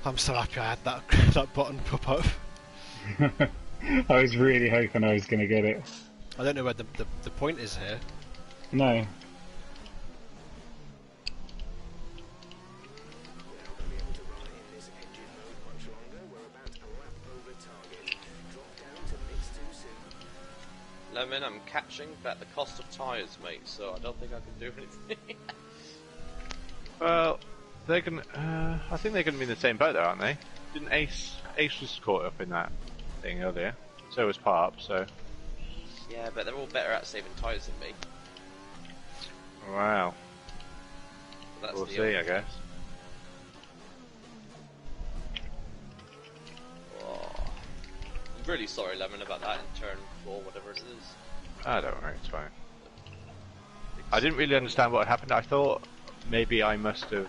I'm so happy I had that that button pop up. I was really hoping I was going to get it. I don't know where the point is here. No. Lemon, I'm catching, but at the cost of tyres, mate, so I don't think I can do anything. Well, they're gonna. I think they're gonna be in the same boat, though, aren't they? Didn't Ace was caught up in that thing earlier? So was Parp. So. Yeah, but they're all better at saving tyres than me. Wow. So that's We'll the see, I guess. Oh. I'm really sorry, Lemon, about that in turn 4, whatever it is. I don't worry, it's fine. I didn't really understand what had happened. I thought maybe I must have,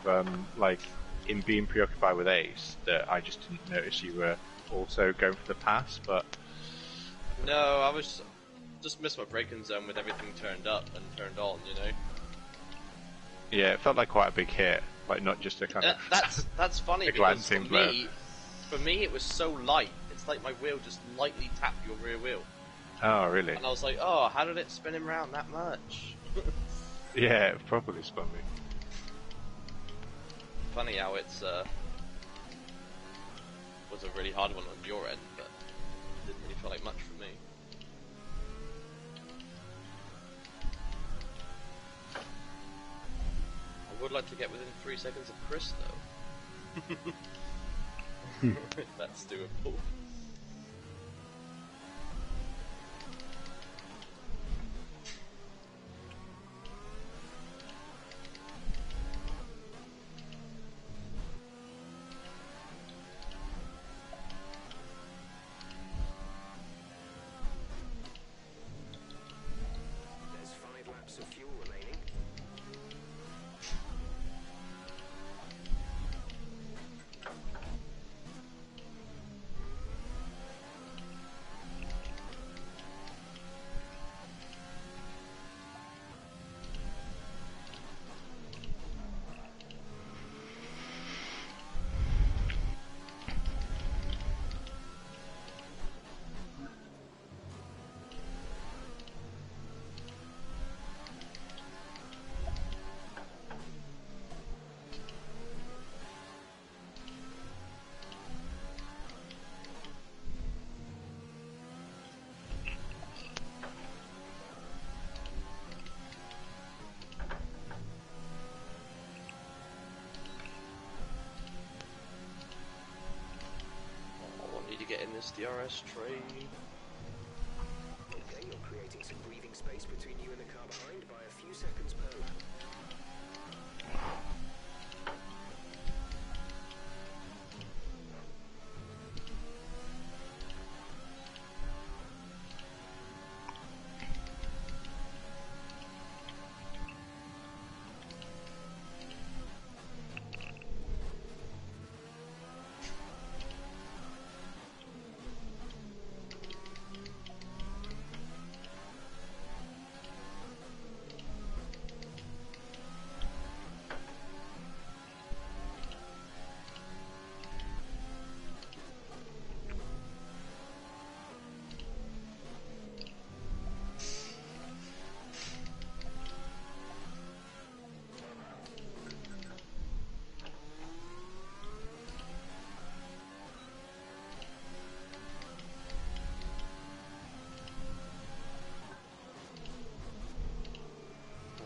like, in being preoccupied with Ace, that I just didn't notice you were also going for the pass, but... No, I was... just missed my braking zone with everything turned up and turned on, you know? Yeah, it felt like quite a big hit, like not just a kind of... That's funny, a because glancing blow. for me it was so light, it's like my wheel just lightly tapped your rear wheel. Oh, really? And I was like, oh, how did it spin him round that much? Yeah, it probably spun me. Funny how it's was a really hard one on your end, but it didn't really feel like much for me. I would like to get within 3 seconds of Chris, though. If that's doable. There's 5 laps of fuel remaining. I need to get in this DRS train. Okay, you're creating some breathing space between you and the car behind by a few seconds per lap.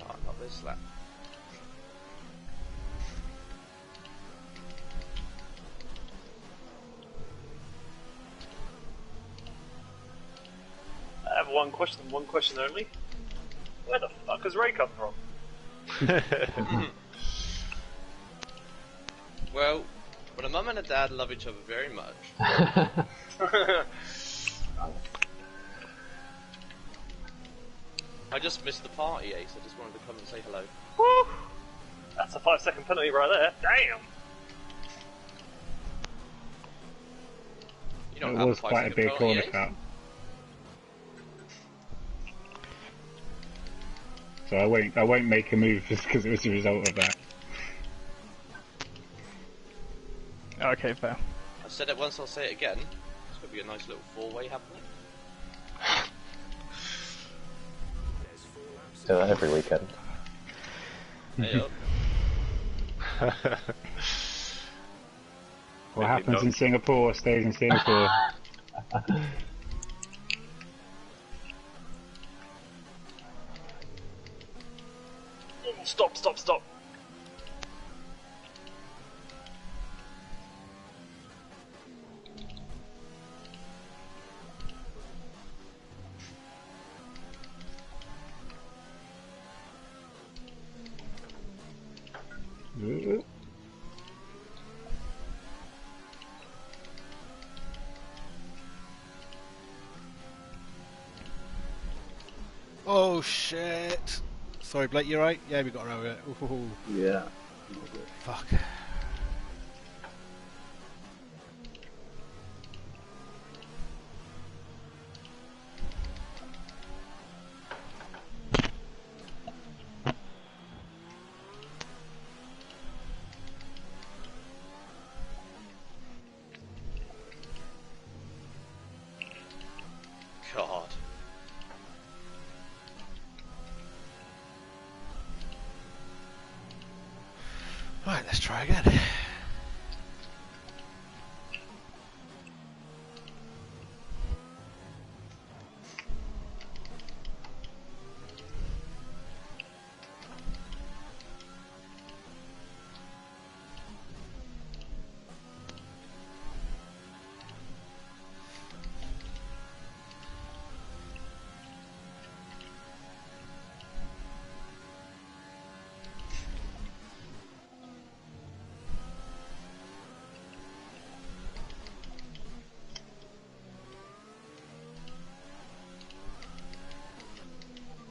Oh, not this lap. I have one question only. Where the fuck has Ray come from? Well, when a mum and a dad love each other very much, I just missed the party, Ace. I just wanted to come and say hello. Woo! That's a 5-second penalty right there. Damn! You don't It have was a quite a 5-second big penalty, corner Ace? cut. So I won't make a move just because it was a result of that. Okay, fair. I said it once, I'll say it again. It's going to be a nice little four-way happening. There's 4 laps Do that every weekend. Hey up. What happens in Singapore stays in Singapore. Stop, stop, stop. Oh shit! Sorry, Blake, you right? Yeah, we got around it. Ooh, Yeah. fuck. God. Right, let's try again.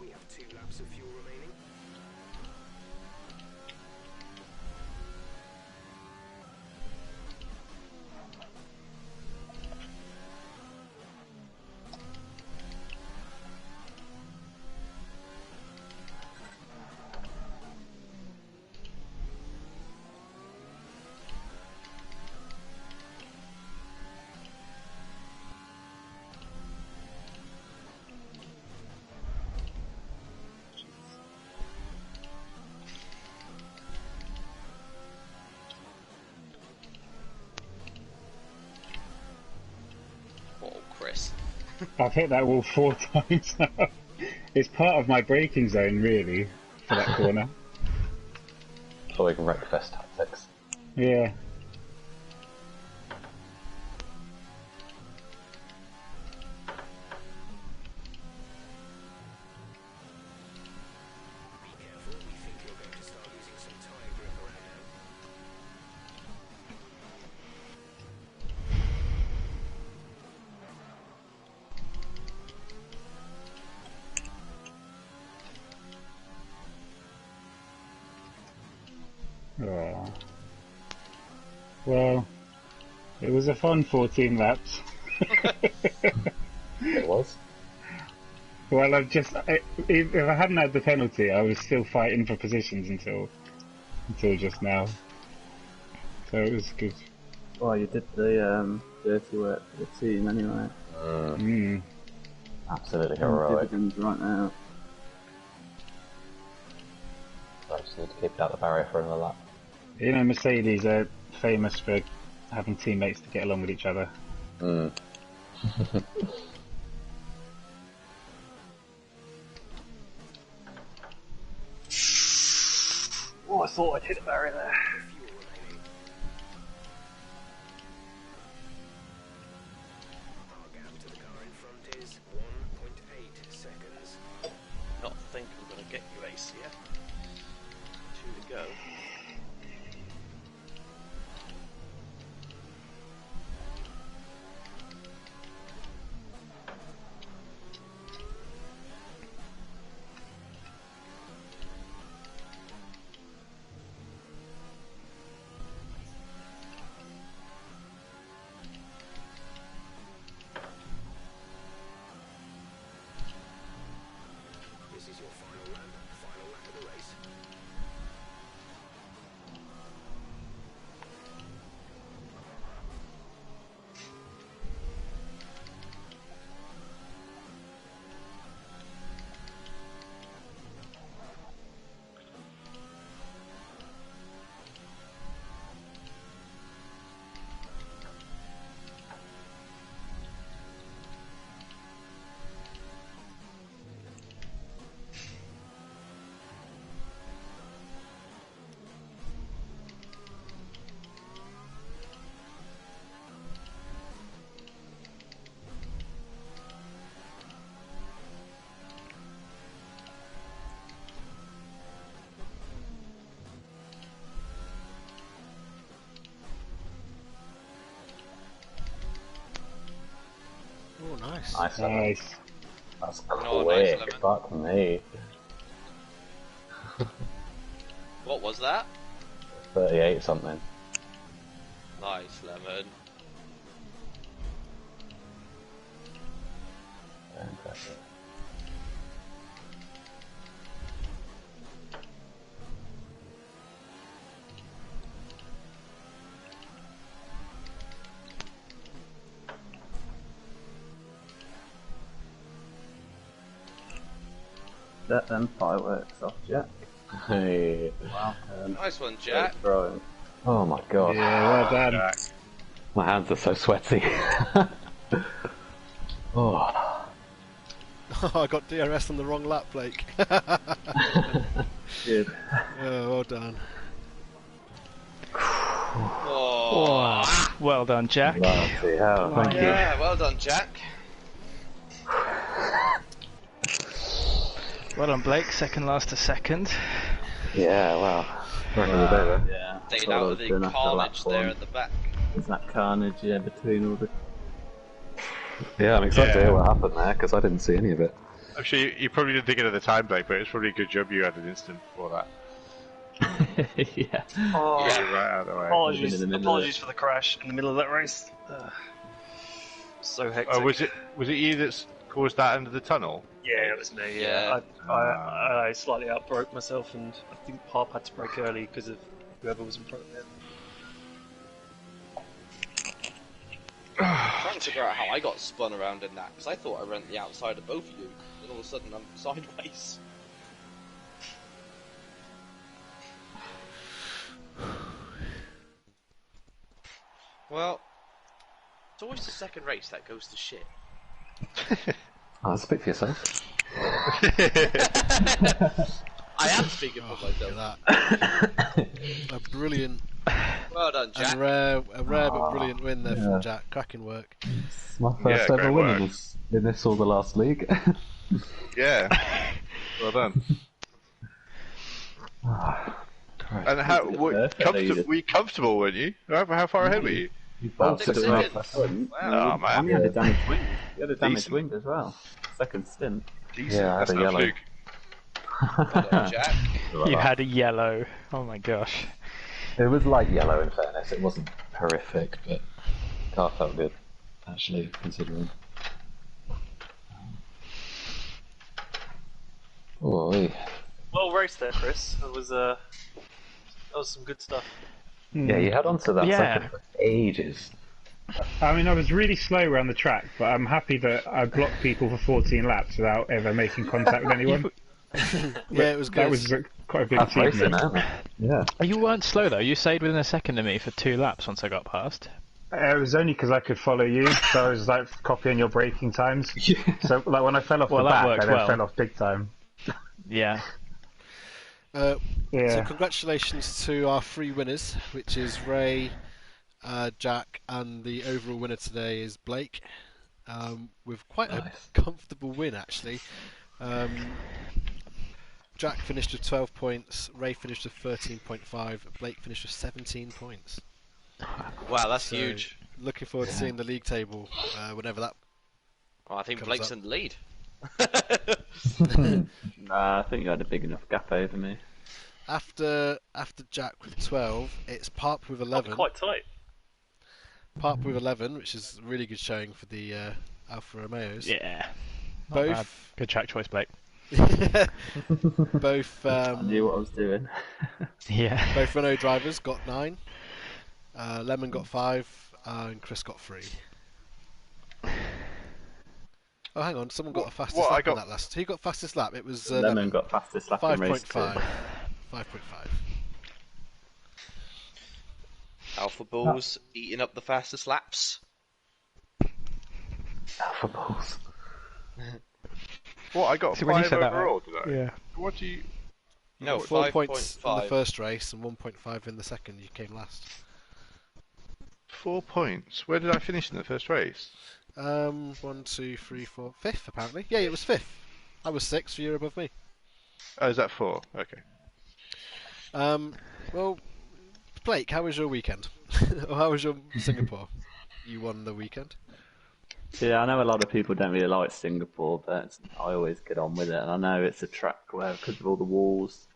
We have 2 laps of fuel remaining. Oh, Chris. I've hit that wall 4 times now. It's part of my braking zone, really, for that corner. Deploying wreckfest tactics. Yeah. Be careful, we think you're going to start losing some tyre grip around now. Oh. Well, it was a fun 14 laps. It was. Well, if I hadn't had the penalty, I was still fighting for positions until just now. So it was good. Well, you did the dirty work for the team anyway. Mm. Absolutely heroic. Dividends right now. I just need to keep it out the barrier for another lap. You know, Mercedes are famous for having teammates to get along with each other. Mm. Oh, I thought I'd hit a barrier there. Fuel remaining. Our gap to the car in front is 1.8 seconds. Not think I'm gonna get you, Ace, here. 2 to go. Oh, nice. Nice. Nice. That's Oh, nice, quick. Lemon. Fuck me. What was that? 38 something. Nice, Lemon. Very impressive. Let them fireworks off, Jack. Hey. Wow. Nice one, Jack. Throwing. Oh my god. Yeah, well done. My hands are so sweaty. Oh. I got DRS on the wrong lap, Blake. Good. Oh, well done. Oh, Oh, well done, Jack. Bloody hell, thank you. yeah, well done, Jack. Well done, Blake. Second last to second. Yeah, well. Reckon we're over. Yeah. Stayed That's what I out was of the doing after lap carnage there one. at the back. There's that carnage, yeah, between all the... Yeah, I'm excited to Yeah. hear what happened there, because I didn't see any of it. I'm sure you probably didn't think it at the time, Blake, but it's probably a good job you had an instant before that. yeah. Oh, Get it right out of the way. apologies, In the middle of apologies for the crash in the middle of that race. So hectic. Oh, was it you that's caused that end of the tunnel? Yeah, it was me. Yeah. Yeah, I slightly outbroke myself, and I think Harp had to brake early because of whoever was in front of him. I'm trying to figure out how I got spun around in that, because I thought I ran the outside of both of you, and all of a sudden I'm sideways. Well, it's always the second race that goes to shit. Oh, speak for yourself. I am speaking for Look myself. at that. A brilliant Well done, Jack. and rare but brilliant win there from Jack. Cracking work. It's my Yeah, first great ever win work. in this or the last league. Yeah. Well done. And how were you comfortable, weren't you? How far ahead were you? About Six 6 and a seconds. half seconds. Oh man, And you had a damaged wing. You had a damaged Decent. wing as well. Second stint. decent. Yeah, I had That's a not a yellow. fluke. Well done, Jack. You had a yellow. Oh my gosh. It was light yellow in fairness, it wasn't horrific, but car felt good, actually, considering. Oh, Well raced there, Chris. That was some good stuff. yeah, you had onto that Yeah. second for ages. I mean, I was really slow around the track, but I'm happy that I blocked people for 14 laps without ever making contact with anyone. Yeah, it was good. That was quite a big That's racing, achievement. isn't it? Yeah. You weren't slow though. You stayed within a second of me for 2 laps once I got past. It was only because I could follow you, so I was like copying your braking times. So like when I fell off Well, the that back, worked I then well. fell off big time. Yeah. So Yeah. congratulations to our 3 winners, which is Ray, Jack, and the overall winner today is Blake, with quite a Nice. comfortable win actually. Jack finished with 12 points, Ray finished with 13.5, Blake finished with 17 points. Wow, that's So, huge. Looking forward to seeing the league table whenever that. Well, I think Comes Blake's up. in the lead. Nah, I think you had a big enough gap over me. After Jack with 12, it's Parp with 11. Quite tight. Parp with 11, which is a really good showing for the Alfa Romeos. Yeah. Not bad. Both Good track choice, Blake. both I knew what I was doing. Yeah. both Renault drivers got 9. Lemon got 5, and Chris got 3. Oh, hang on, someone got a fastest what, lap I got- in that last. Who got fastest lap? It was Lemon got fastest lap in race 5.5. 2. 5.5. Alpha Bulls eating up the fastest laps. Alpha balls. What, I got So when you 5 said that, overall, did I? Yeah. What do you... No, 4 points in the 5.5. first race and 1.5 in the second. You came last. 4 points? Where did I finish in the first race? 1, 2, 3, 4, 5th apparently. Yeah, it was 5th. I was 6th, so you're above me. Oh, is that 4? Okay. Well, Blake, how was your weekend? Or how was your Singapore? You won the weekend. Yeah, I know a lot of people don't really like Singapore, but I always get on with it. And I know it's a track where, because of all the walls,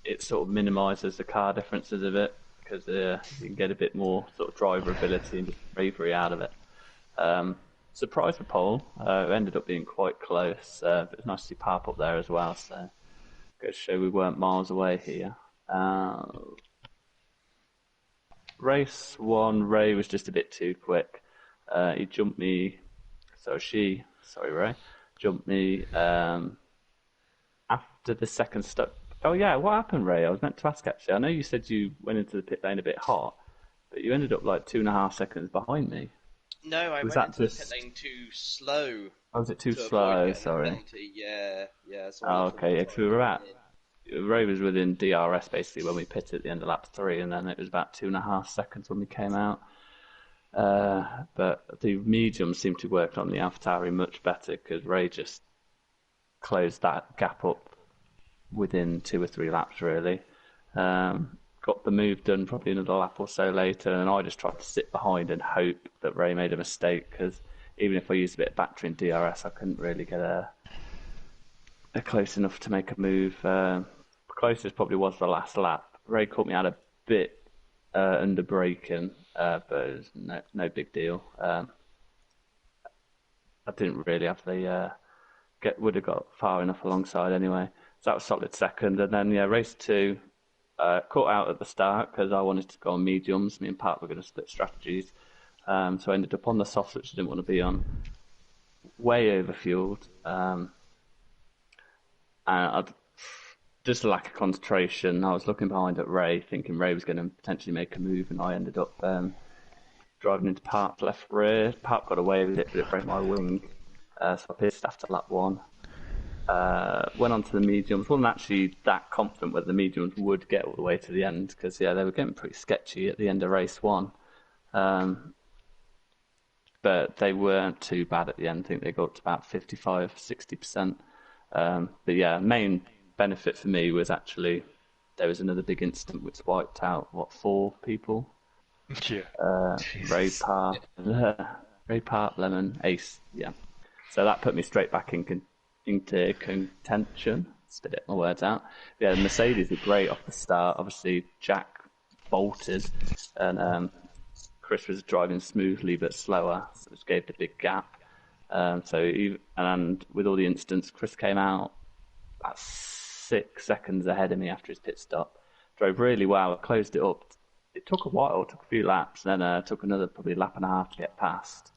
it sort of minimises the car differences a bit, because you can get a bit more sort of driver ability and just bravery out of it. Surprise for pole, it ended up being quite close, but it's nice to see Parp up there as well, so goes to show we weren't miles away here. Race 1, Ray was just a bit too quick. He jumped me, Ray, jumped me after the second stop. Oh yeah, what happened, Ray? I was meant to ask actually. I know you said you went into the pit lane a bit hot, but you ended up like 2.5 seconds behind me. No, I Was went that into just... the pit lane too slow. Oh, was it too to slow? avoid getting a Sorry. penalty. Yeah. So Oh, okay. Because we were Ray was within DRS basically when we pitted at the end of lap 3, and then it was about 2.5 seconds when we came out. But the medium seemed to work on the AlphaTauri much better because Ray just closed that gap up within 2 or 3 laps really. Got the move done probably another lap or so later, and I just tried to sit behind and hope that Ray made a mistake, because even if I used a bit of battery in DRS, I couldn't really get a close enough to make a move. Closest probably was the last lap. Ray caught me out a bit under braking, but it was no big deal. I didn't really have the would have got far enough alongside anyway. So that was solid second, and then race 2. Caught out at the start because I wanted to go on mediums. Me and Pat were going to split strategies, so I ended up on the softs, which I didn't want to be on. Way overfueled, and just a lack of concentration. I was looking behind at Ray, thinking Ray was going to potentially make a move, and I ended up driving into Parp's left rear. Parp got away with it, but it broke my wing, so I pissed after lap 1. Went on to the mediums. Wasn't actually that confident whether the mediums would get all the way to the end, because they were getting pretty sketchy at the end of race 1. But they weren't too bad at the end. I think they got up to about 55-60%. But yeah, main benefit for me was actually there was another big incident which wiped out 4 people. Yeah. Ray Parp, Lemon, Ace. Yeah. So that put me straight back into contention. Spit it my words out. Yeah, the Mercedes were great off the start. Obviously, Jack bolted, and Chris was driving smoothly but slower, which gave the big gap. And with all the incidents, Chris came out about 6 seconds ahead of me after his pit stop. Drove really well, closed it up. It took a while, took a few laps, and then took another probably lap and a half to get past.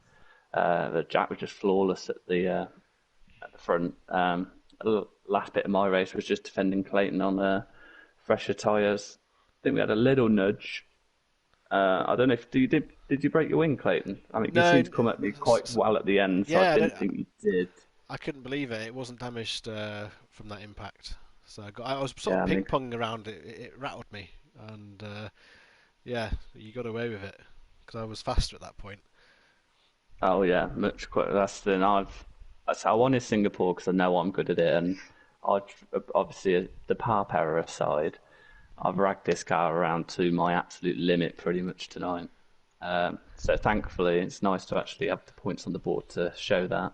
But Jack was just flawless at the front. Last bit of my race was just defending Clayton on fresher tyres. I think we had a little nudge. I don't know if did you break your wing, Clayton? I mean, you seemed to come at me quite well at the end, so I didn't think you did. I couldn't believe it. It wasn't damaged from that impact. So I was sort of ping-ponging around it. It rattled me, and you got away with it because I was faster at that point. Oh yeah, much quicker. That's the thing. I wanted Singapore because I know I'm good at it, and obviously the Parp error aside, I've ragged this car around to my absolute limit pretty much tonight. So thankfully, it's nice to actually have the points on the board to show that,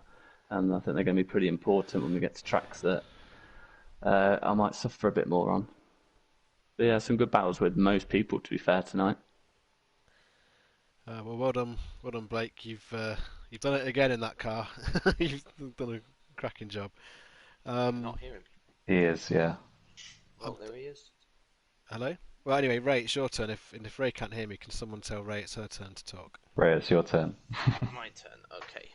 and I think they're going to be pretty important when we get to tracks that I might suffer a bit more on. But yeah, some good battles with most people, to be fair, tonight. Well done, Blake. You've done it again in that car. You've done a cracking job. Not hear him. He is, yeah. Oh, there he is. Hello. Well, anyway, Ray, it's your turn. If Ray can't hear me, can someone tell Ray it's her turn to talk? Ray, it's your turn. My turn. Okay.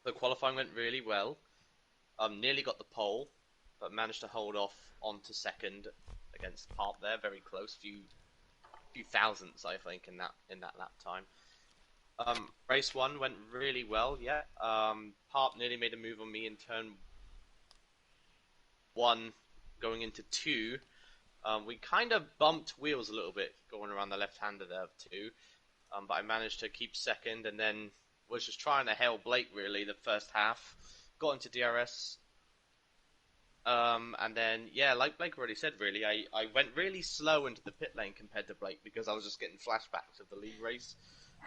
The qualifying went really well. Nearly got the pole, but managed to hold off onto second against Parp there. Very close, few thousandths I think in that lap time. Race 1 went really well. Yeah. Parp nearly made a move on me in turn 1, going into 2. We kind of bumped wheels a little bit going around the left-hander there too, but I managed to keep second, and then was just trying to hail Blake really the first half. Got into DRS, and then like Blake already said, really I went really slow into the pit lane compared to Blake because I was just getting flashbacks of the league race.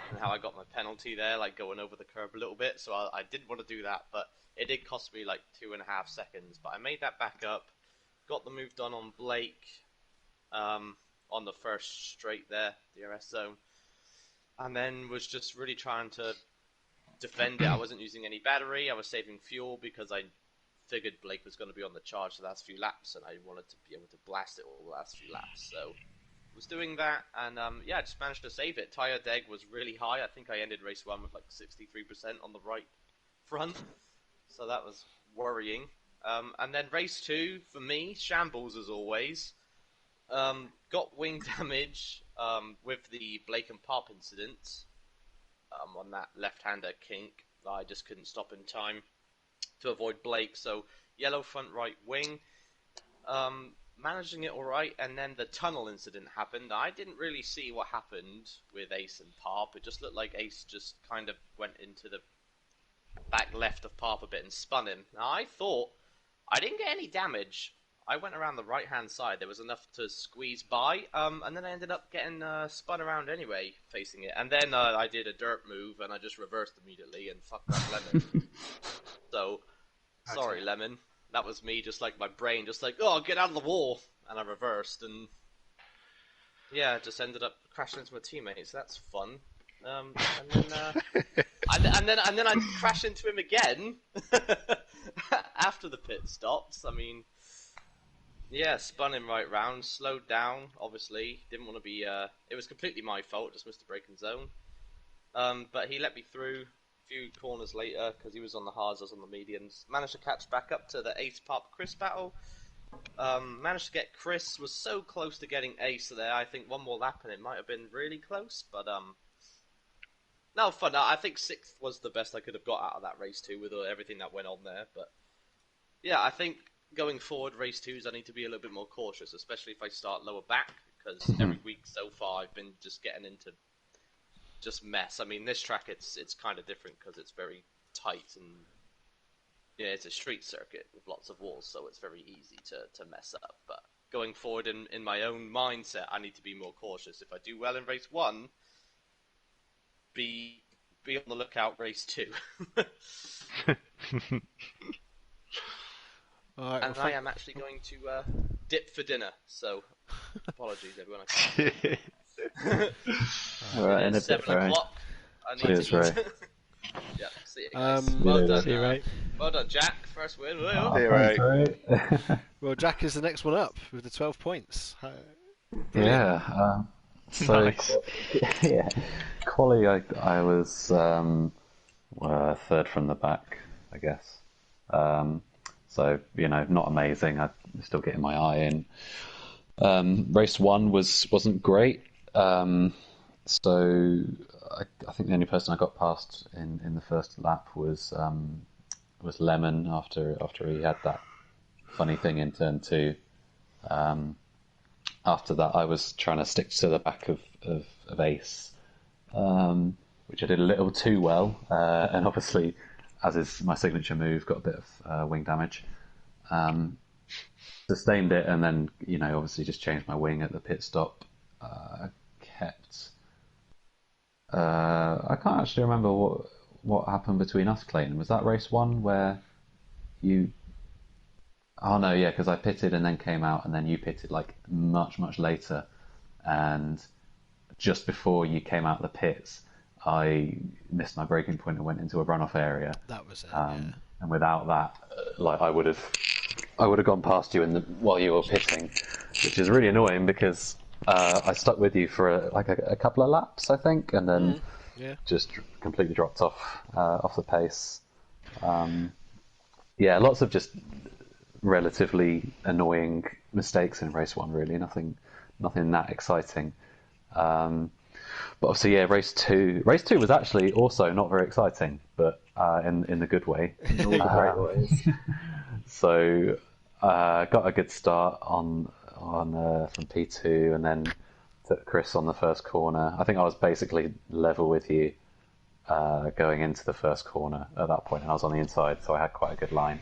and how I got my penalty there, like going over the curb a little bit. So I didn't want to do that, but it did cost me like 2.5 seconds. But I made that back up, got the move done on Blake, on the first straight there, DRS zone, and then was just really trying to defend it. I wasn't using any battery. I was saving fuel because I figured Blake was going to be on the charge the last few laps, and I wanted to be able to blast it all the last few laps. So was doing that, and yeah, I just managed to save it. Tire deg was really high. I think I ended race 1 with like 63% on the right front, so that was worrying. And then race 2, for me, shambles as always. Got wing damage with the Blake and Pop incident on that left-hander kink. I just couldn't stop in time to avoid Blake, so yellow front right wing. Managing it alright, and then the tunnel incident happened. I didn't really see what happened with Ace and Pop. It just looked like Ace just kind of went into the back left of Pop a bit and spun him. Now, I thought I didn't get any damage. I went around the right-hand side. There was enough to squeeze by, and then I ended up getting spun around anyway, facing it. And then I did a dirt move, and I just reversed immediately and fucked up Lemon. So, sorry, Lemon. That was me, just like my brain, just like, oh, get out of the wall, and I reversed, and yeah, just ended up crashing into my teammates. So that's fun. And then I crashed into him again after the pit stops. I mean, yeah, spun him right round, slowed down. Obviously, didn't want to be. It was completely my fault. Just missed a braking zone. But he let me through. Few corners later, because he was on the hards, I was on the mediums. Managed to catch back up to the Ace Pop Chris battle. Managed to get Chris, was so close to getting Ace there. I think one more lap and it might have been really close, but no fun. I think 6th was the best I could have got out of that race 2 with everything that went on there. But yeah, I think going forward, race 2s, I need to be a little bit more cautious, especially if I start lower back, because every week so far I've been just getting into just mess. I mean, this track it's kind of different because it's very tight and yeah, it's a street circuit with lots of walls, so it's very easy to mess up. But going forward in my own mindset, I need to be more cautious. If I do well in race 1, be on the lookout race 2. Alright, and I am actually going to dip for dinner, so apologies everyone. I can't. Alright, in a bit, 7 Ray. o'clock. I need Cheers, to Ray. eat. Yeah, see you guys. you Well later. done, See you, Ray. well done, Jack. First win. Oh, Hey, thanks, Ray. Well, Jack is the next one up with the 12 points. Yeah. So, Nice. yeah, quali, I was 3rd from the back, I guess. So not amazing. I'm still getting my eye in. Race 1 wasn't great. So I think the only person I got past in the first lap was Lemon after he had that funny thing in turn 2. After that, I was trying to stick to the back of Ace, which I did a little too well, and obviously, as is my signature move, got a bit of wing damage. Sustained it, and then obviously just changed my wing at the pit stop. Kept. I can't actually remember what happened between us, Clayton. Was that race 1 where you? Oh no, yeah, because I pitted and then came out, and then you pitted like much later, and just before you came out of the pits, I missed my braking point and went into a runoff area. That was it. Yeah. And without that, I would have gone past you while you were pitting, which is really annoying because I stuck with you for a couple of laps, I think, and then just completely dropped off the pace. Yeah, lots of just relatively annoying mistakes in race 1. Really, nothing that exciting. But obviously, yeah, race 2 was actually also not very exciting, but in the good way. In all great ways. So got a good start on from P2, and then took Chris on the first corner. I think I was basically level with you going into the first corner at that point, and I was on the inside, so I had quite a good line.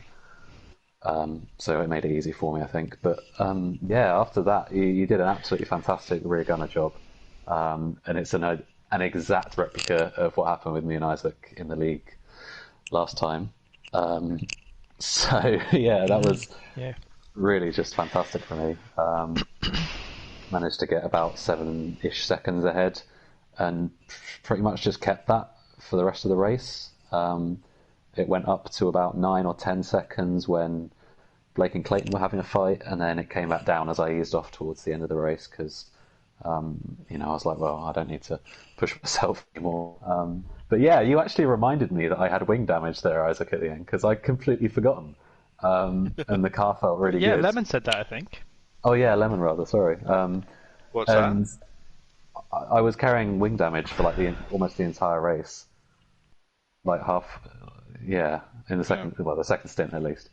So it made it easy for me, I think. But yeah, after that, you did an absolutely fantastic rear gunner job, and it's an an exact replica of what happened with me and Isaac in the league last time. So yeah, that was really just fantastic for me. Managed to get about 7-ish seconds ahead, and pretty much just kept that for the rest of the race. It went up to about 9 or 10 seconds when Blake and Clayton were having a fight, and then it came back down as I eased off towards the end of the race because, I was like, well, I don't need to push myself anymore. But yeah, you actually reminded me that I had wing damage there, Isaac, at the end, because I'd completely forgotten. And the car felt really good. Yeah, Lemon said that, I think. Oh yeah, Lemon rather, sorry. What's that? I was carrying wing damage for like almost the entire race. Like half, in the second, the second stint at least.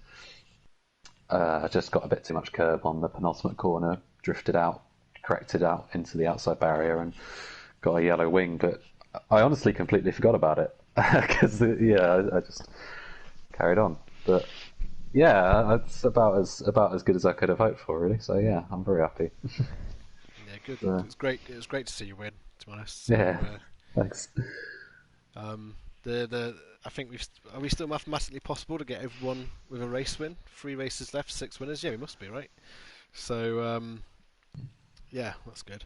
I just got a bit too much curb on the penultimate corner, drifted out, corrected out into the outside barrier, and got a yellow wing. But I honestly completely forgot about it because I just carried on. But yeah, it's about as good as I could have hoped for, really. So yeah, I'm very happy. Yeah, good. It was great. It was great to see you win. To be honest. So, thanks. I think are we still mathematically possible to get everyone with a race win? 3 races left, 6 winners. Yeah, we must be, right? So yeah, that's good.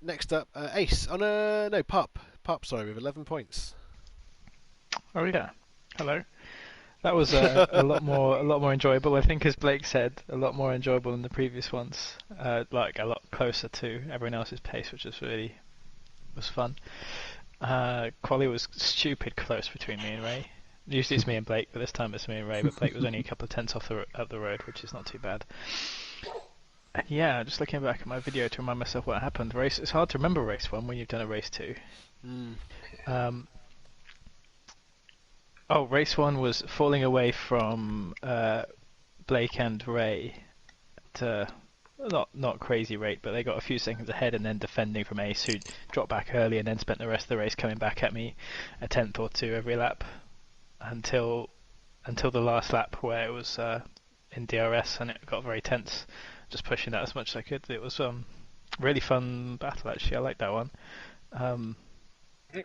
Next up, Ace. Oh no, Pup. Sorry, with 11 points. Oh yeah, hello. That was a lot more enjoyable. I think, as Blake said, a lot more enjoyable than the previous ones. Like a lot closer to everyone else's pace, which was fun. Quali was stupid close between me and Ray. Usually it's me and Blake, but this time it's me and Ray. But Blake was only a couple of tenths off the road, which is not too bad. And yeah, just looking back at my video to remind myself what happened. It's hard to remember race 1 when you've done a race 2. Race 1 was falling away from Blake and Ray to not crazy rate, but they got a few seconds ahead, and then defending from Ace, who dropped back early and then spent the rest of the race coming back at me a tenth or two every lap until the last lap, where it was in DRS and it got very tense, just pushing that as much as I could. It was really fun battle, actually. I liked that one.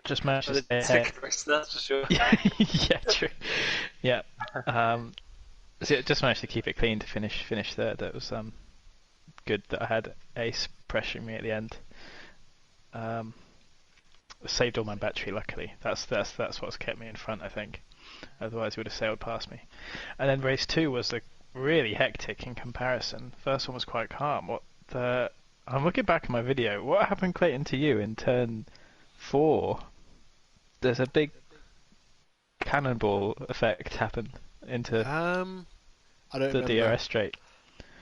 Just managed to stay ahead. That's for sure. Yeah, true. Yeah. So just managed to keep it clean to finish third. That was good that I had Ace pressuring me at the end. Saved all my battery, luckily. That's what's kept me in front, I think. Otherwise, he would have sailed past me. And then race 2 was really hectic in comparison. First one was quite calm. I'm looking back at my video. What happened, Clayton, to you in turn 4? There's a big cannonball effect happened into I don't the remember. DRS straight.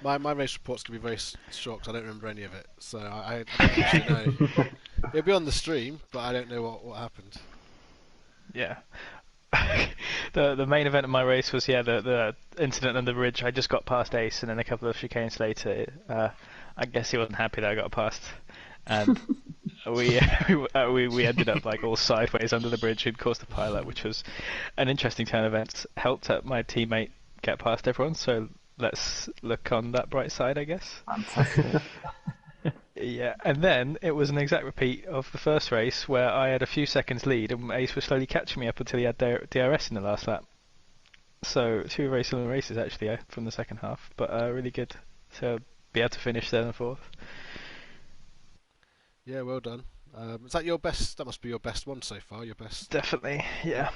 My race reports can be very short because I don't remember any of it, so I don't actually know. It'll be on the stream, but I don't know what happened. Yeah. The main event of my race was the incident on the bridge. I just got past Ace, and then a couple of chicanes later, I guess he wasn't happy that I got past, and we ended up like all sideways under the bridge and caused a pileup, which was an interesting turn of events. Helped my teammate get past everyone, so let's look on that bright side, I guess. Fantastic. Yeah, and then it was an exact repeat of the first race where I had a few seconds lead and Ace was slowly catching me up until he had DRS in the last lap. So 2 very similar races actually from the second half, but really good to be able to finish third and fourth. Yeah, well done. Is that your best? That must be your best one so far. Your best. Definitely, yeah.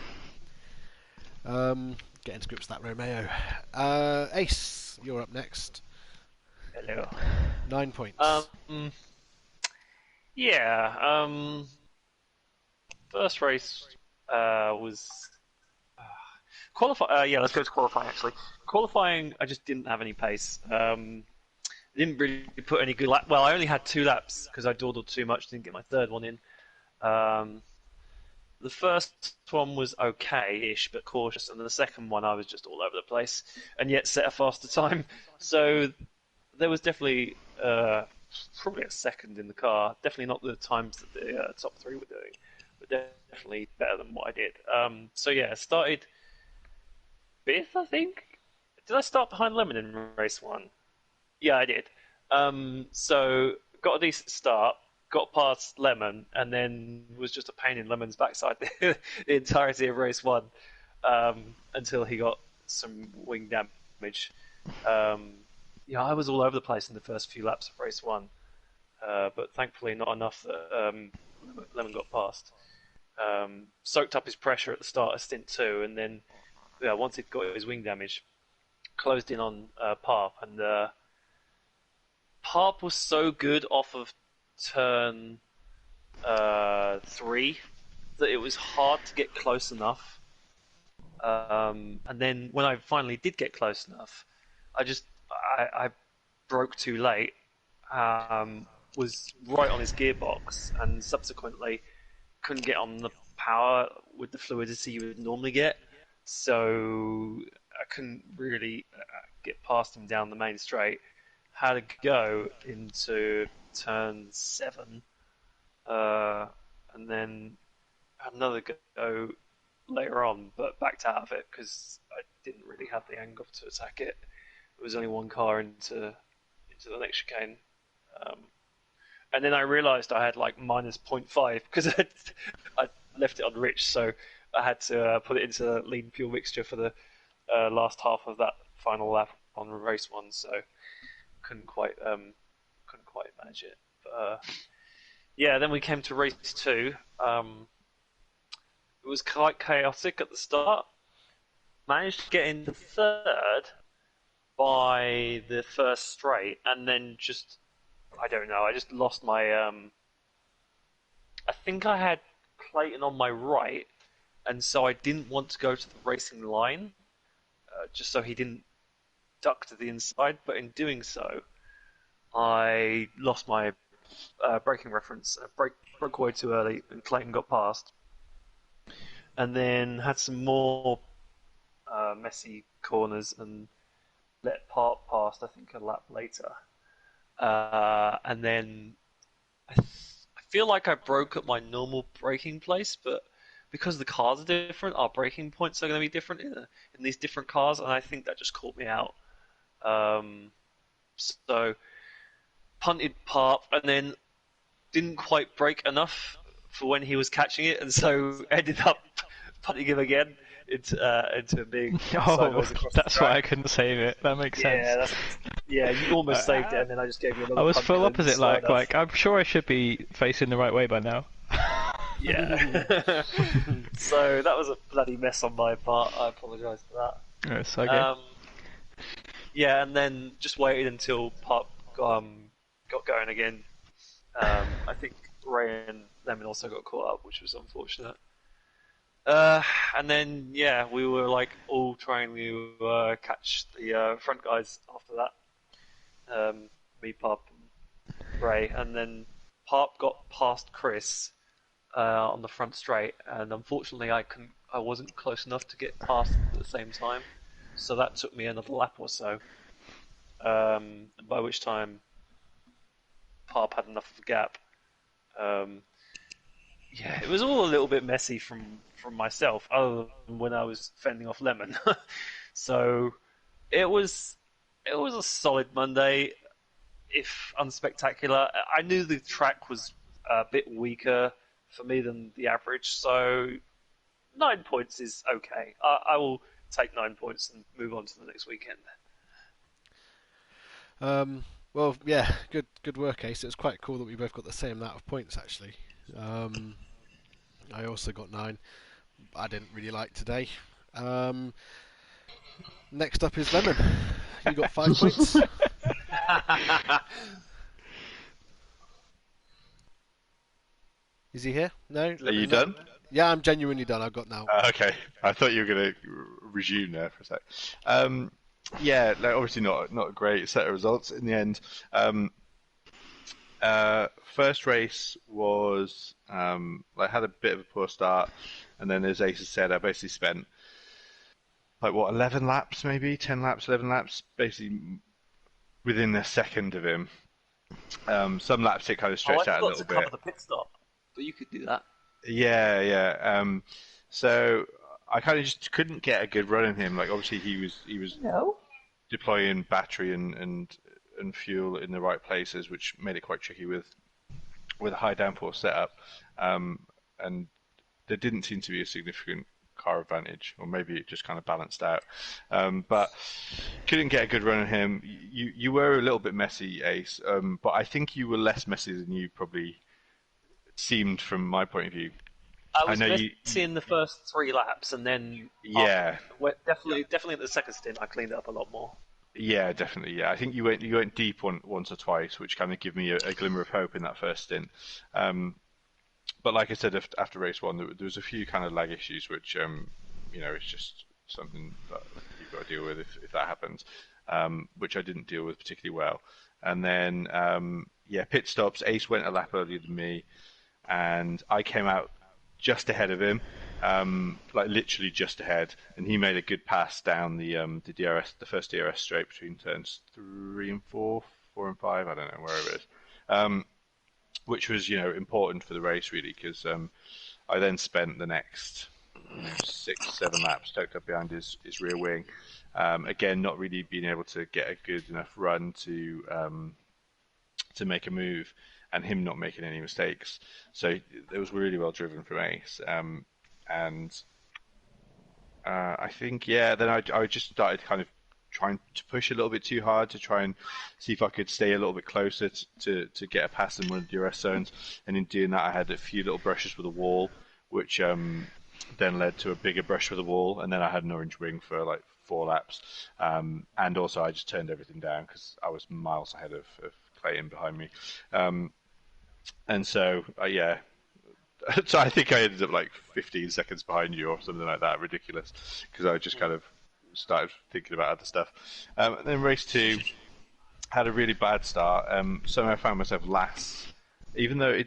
Getting to grips with that, Romeo. Ace, you're up next. Hello. 9 points. First race was qualifying. Let's go to qualifying. Actually, qualifying, I just didn't have any pace. Didn't really put any good well, I only had 2 laps because I dawdled too much. Didn't get my third one in. The first one was okay-ish, but cautious, and the second one I was just all over the place, and yet set a faster time. So there was definitely probably a second in the car. Definitely not the times that the top 3 were doing, but definitely better than what I did. So yeah, started 5th, I think. Did I start behind Lemon in race 1? Yeah, I did. So got a decent start. got past Lemon, and then was just a pain in Lemon's backside the entirety of race 1, until he got some wing damage. I was all over the place in the first few laps of race 1, but thankfully not enough that Lemon got past. Soaked up his pressure at the start of stint 2, and then once he got his wing damage, closed in on Parp, and Parp was so good off of turn 3 that it was hard to get close enough. And then when I finally did get close enough, I broke too late, was right on his gearbox, and subsequently couldn't get on the power with the fluidity you would normally get. So I couldn't really get past him down the main straight. Had to go into turn 7, and then had another go later on, but backed out of it because I didn't really have the angle to attack it. There was only one car into the next chicane. And then I realised I had like minus 0.5 because I left it on rich, so I had to put it into lean fuel mixture for the last half of that final lap on race 1, so couldn't quite manage it. But then we came to race 2. It was quite chaotic at the start. Managed to get into 3rd by the first straight, and then I just lost my... I think I had Clayton on my right, and so I didn't want to go to the racing line, just so he didn't duck to the inside, but in doing so, I lost my braking reference. I broke away too early, and Clayton got past. And then had some more messy corners and let Parp past, I think, a lap later. And then I feel like I broke at my normal braking place, but because the cars are different, our braking points are going to be different in these different cars, and I think that just caught me out. So punted Parp, and then didn't quite brake enough for when he was catching it, and so ended up punting him again into being sideways across the that's track. why I couldn't save it. That makes sense. You almost saved it, and then I just gave you another I was punt full and opposite, slide off. like I'm sure I should be facing the right way by now. Yeah. So that was a bloody mess on my part. I apologise for that. It's okay. And then just waited until Parp got going again. I think Ray and Lemon also got caught up, which was unfortunate. And then we were like all trying to catch the front guys after that. Me, Parp, and Ray, and then Parp got past Chris on the front straight, and unfortunately I wasn't close enough to get past at the same time, so that took me another lap or so. By which time Parp had enough of a gap. It was all a little bit messy from myself, other than when I was fending off Lemon. So it was a solid Monday, if unspectacular. I knew the track was a bit weaker for me than the average, so 9 points is okay. I will take 9 points and move on to the next weekend. Well, good work, Ace. It was quite cool that we both got the same amount of points, actually. I also got 9. I didn't really like today. Next up is Lemon. You got 5 points. Is he here? No? Are you done? Yeah, I'm genuinely done. I've got now. Okay. I thought you were going to resume there for a sec. Obviously not a great set of results in the end. First race was had a bit of a poor start, and then as Ace has said, I basically spent 11 laps, maybe 10 laps, 11 laps, basically within a second of him. Some laps it kind of stretched out a little bit. I forgot to cover the pit stop, but you could do that. Yeah. So I kind of just couldn't get a good run in him. Like obviously he was deploying battery and fuel in the right places, which made it quite tricky with with a high downforce setup, and there didn't seem to be a significant car advantage, or maybe it just kind of balanced out. But couldn't get a good run on him. You were a little bit messy, Ace, but I think you were less messy than you probably seemed from my point of view. I was messy in the first 3 laps, and then definitely at the second stint I cleaned it up a lot more. Yeah, definitely. Yeah, I think you went deep once or twice, which kind of gave me a glimmer of hope in that first stint. But like I said, after race 1, there was a few kind of lag issues, which it's just something that you've got to deal with if that happens, which I didn't deal with particularly well. And then pit stops. Ace went a lap earlier than me, and I came out just ahead of him, like literally just ahead, and he made a good pass down the DRS, the first DRS straight between turns 3 and 4, 4 and 5, I don't know, wherever it is, which was important for the race really, because I then spent the next 6-7 laps tucked up behind his rear wing, again not really being able to get a good enough run to make a move, and him not making any mistakes. So it was really well driven from Ace. And I think, then I just started kind of trying to push a little bit too hard to try and see if I could stay a little bit closer to get a pass in one of the DRS zones. And in doing that, I had a few little brushes with the wall, which then led to a bigger brush with the wall. And then I had an orange wing for like 4 laps. And also I just turned everything down because I was miles ahead of Clayton behind me. And so, so I think I ended up like 15 seconds behind you or something like that, ridiculous, because I just kind of started thinking about other stuff. And then race 2 had a really bad start. Somehow I found myself last, even though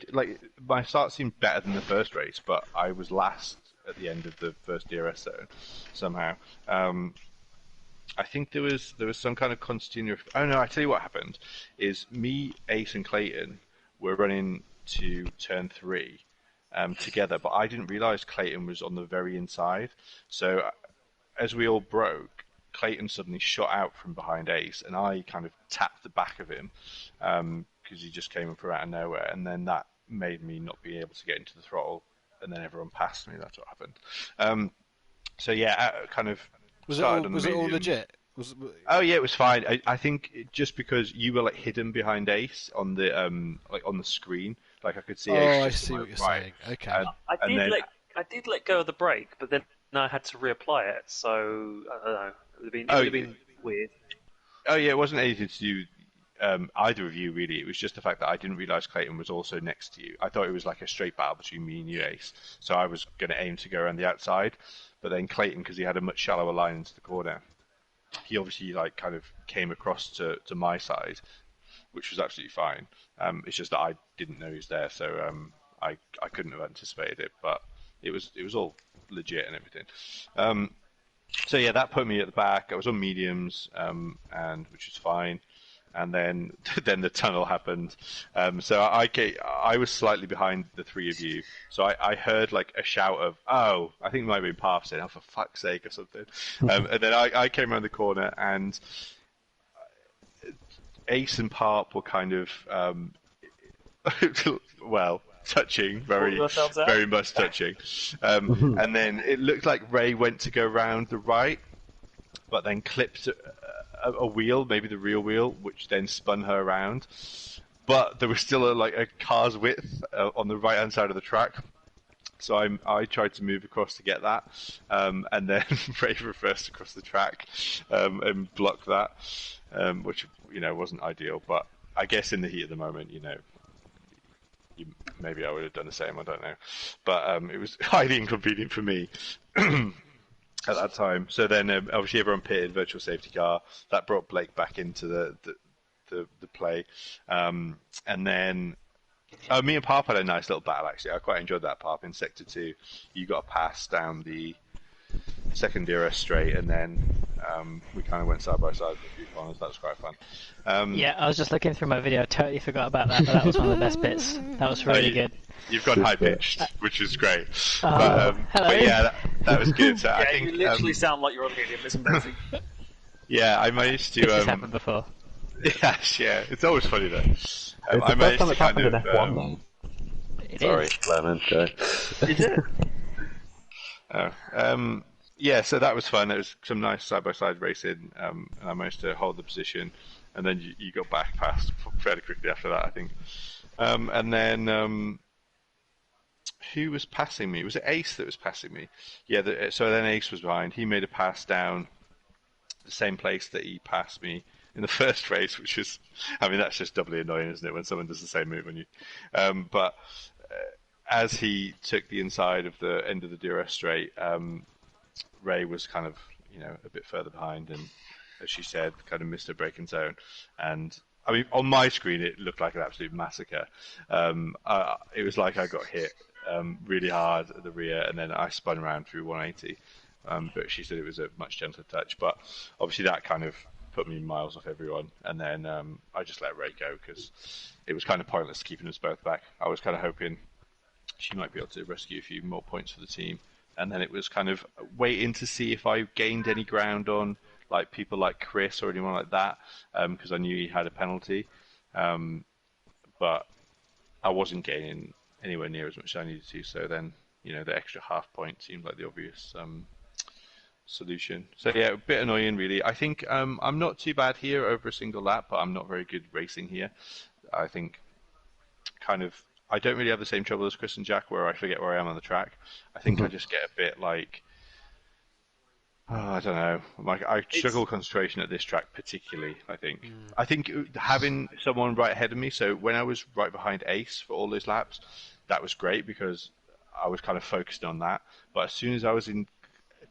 my start seemed better than the first race, but I was last at the end of the first DRS zone somehow. I think there was some kind of concertina. Oh no! I tell you what happened is me, Ace, and Clayton were running to turn 3 together, but I didn't realise Clayton was on the very inside. So as we all broke, Clayton suddenly shot out from behind Ace, and I kind of tapped the back of him because he just came from out of nowhere, and then that made me not be able to get into the throttle, and then everyone passed me. That's what happened. Kind of. Was it all legit? Oh yeah, it was fine. I think just because you were like hidden behind Ace on the on the screen, like I could see. Ace I see what you're saying. Okay. I did let go of the brake, but then I had to reapply it. So I don't know. It would have been weird. Oh yeah, it wasn't anything to do either of you really. It was just the fact that I didn't realise Clayton was also next to you. I thought it was like a straight battle between me and you, Ace. So I was going to aim to go around the outside. But then Clayton, because he had a much shallower line into the corner, he obviously like kind of came across to my side, which was absolutely fine. It's just that I didn't know he was there, so I couldn't have anticipated it. But it was all legit and everything. So yeah, that put me at the back. I was on mediums, and which was fine. And then the tunnel happened. So I was slightly behind the 3 of you. So I heard like a shout of, "Oh!" I think it might have been Parf saying, "Oh, for fuck's sake," or something. And then I came around the corner, and Ace and Parp were kind of touching, very much touching. And then it looked like Ray went to go round the right, but then clipped a wheel, maybe the rear wheel, which then spun her around. But there was still a car's width on the right hand side of the track. So I tried to move across to get that, and then Ray reversed across the track and blocked that, which wasn't ideal. But I guess in the heat of the moment, maybe I would have done the same. I don't know, but it was highly inconvenient for me. At that time. So then obviously everyone pitted, virtual safety car. That brought Blake back into the play. And then me and Parp had a nice little battle actually. I quite enjoyed that. Parp in sector 2. You got a pass down the second DRS straight, and then we kind of went side by side for a few corners. That was quite fun. Yeah, I was just looking through my video. I totally forgot about that, but that was one of the best bits. That was really good. You've gone high pitched, which is great. But yeah, that was good. So I think you literally sound like you're on medium. It's amazing. Yeah, I managed to. This happened before. Yes, yeah. It's always funny though. I managed to kind of. Sorry, Lemon, go. Is it? Yeah, so that was fun. There was some nice side-by-side racing, and I managed to hold the position, and then you got back past fairly quickly after that, I think. And then who was passing me? Was it Ace that was passing me? Yeah, so then Ace was behind. He made a pass down the same place that he passed me in the first race, which was, I mean, that's just doubly annoying, isn't it, when someone does the same move on you? But as he took the inside of the end of the DRS straight, Ray was kind of, a bit further behind, and as she said, kind of missed her braking zone. And I mean, on my screen, it looked like an absolute massacre. It was like I got hit really hard at the rear, and then I spun around through 180. But she said it was a much gentler touch. But obviously, that kind of put me miles off everyone. And then I just let Ray go because it was kind of pointless keeping us both back. I was kind of hoping she might be able to rescue a few more points for the team. And then it was kind of waiting to see if I gained any ground on like people like Chris or anyone like that, because I knew he had a penalty. But I wasn't gaining anywhere near as much as I needed to. So then, the extra half point seemed like the obvious solution. So yeah, a bit annoying really. I think I'm not too bad here over a single lap, but I'm not very good racing here. I think I don't really have the same trouble as Chris and Jack where I forget where I am on the track. I think I just get a bit like, I don't know. I struggle with concentration at this track particularly, I think. I think having someone right ahead of me, so when I was right behind Ace for all those laps, that was great because I was kind of focused on that. But as soon as I was in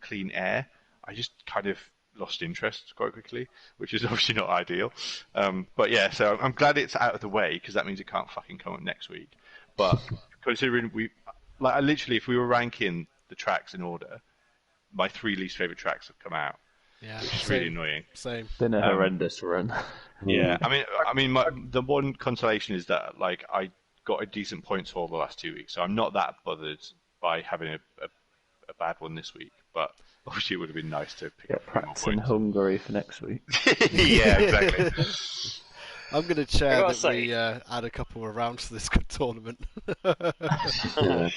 clean air, I just kind of lost interest quite quickly, which is obviously not ideal. But yeah, so I'm glad it's out of the way because that means it can't fucking come up next week. But considering literally, if we were ranking the tracks in order, my 3 least favorite tracks have come out. Yeah, which is really annoying. Same. Been a horrendous run. Yeah, I mean, the one consolation is that I got a decent points haul the last 2 weeks, so I'm not that bothered by having a bad one this week. But obviously, it would have been nice to pick up more practicing points. Hungary for next week. Yeah, exactly. I'm going to chair that we add a couple of rounds to this good tournament. I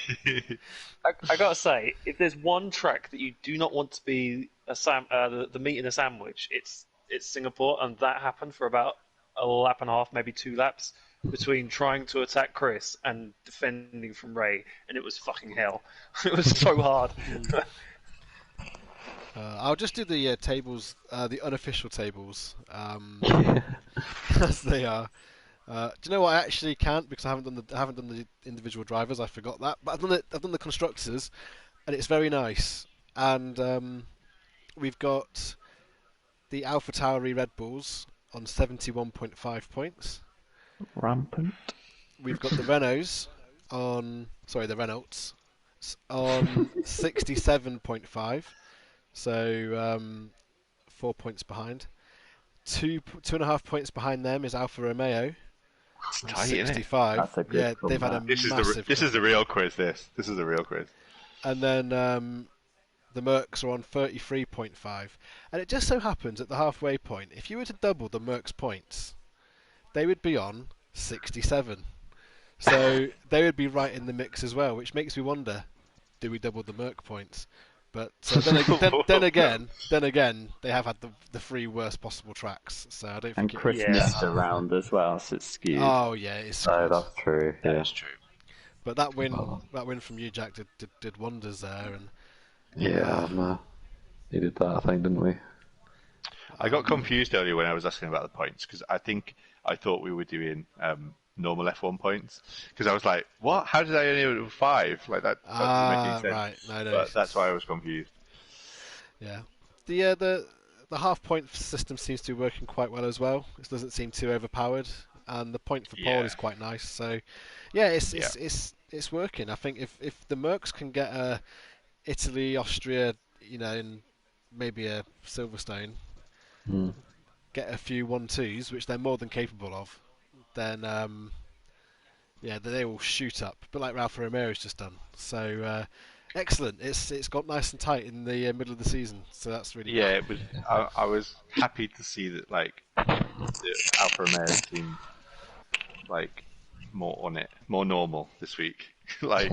gotta say, if there's one track that you do not want to be the meat in a sandwich, it's Singapore, and that happened for about a lap and a half, maybe 2 laps, between trying to attack Chris and defending from Ray, and it was fucking hell. It was so hard. I'll just do the tables, the unofficial tables, as they are. Do you know what? I actually can't because I haven't done the individual drivers. I forgot that, but I've done the constructors, and it's very nice. And we've got the AlphaTauri Red Bulls on 71.5 points. Rampant. We've got the Renaults on 67.5. So 4 points behind. 2.5 points behind them is Alfa Romeo. Tight, 65. That's a good they've had a massive. This is the real quiz. This is the real quiz. And then the Mercs are on 33.5. And it just so happens at the halfway point, if you were to double the Mercs points, they would be on 67. So they would be right in the mix as well, which makes me wonder, do we double the Merc points? But then again, they have had the 3 worst possible tracks, so I don't think. And Chris missed a round as well, so it's skewed. Oh yeah, it's skewed. Oh, that's true. Yeah, That's true. But that win from you, Jack, did wonders there, and yeah, needed that, I think, didn't we? I got confused earlier when I was asking about the points because I thought we were doing normal F1 points because I was like, what? How did I only do 5? Like that doesn't make any sense. Right. No, but that's why I was confused. Yeah, the half point system seems to be working quite well as well. It doesn't seem too overpowered, and the point for pole is quite nice. So yeah, it's working. I think if the Mercs can get Italy, Austria, and maybe a Silverstone, get a few 1-2s, which they're more than capable of, then they will shoot up, but like Ralph Romero's just done. So excellent. It's got nice and tight in the middle of the season, so that's really good. It was. I was happy to see that the Alfa Romeo team more on it, more normal this week Like,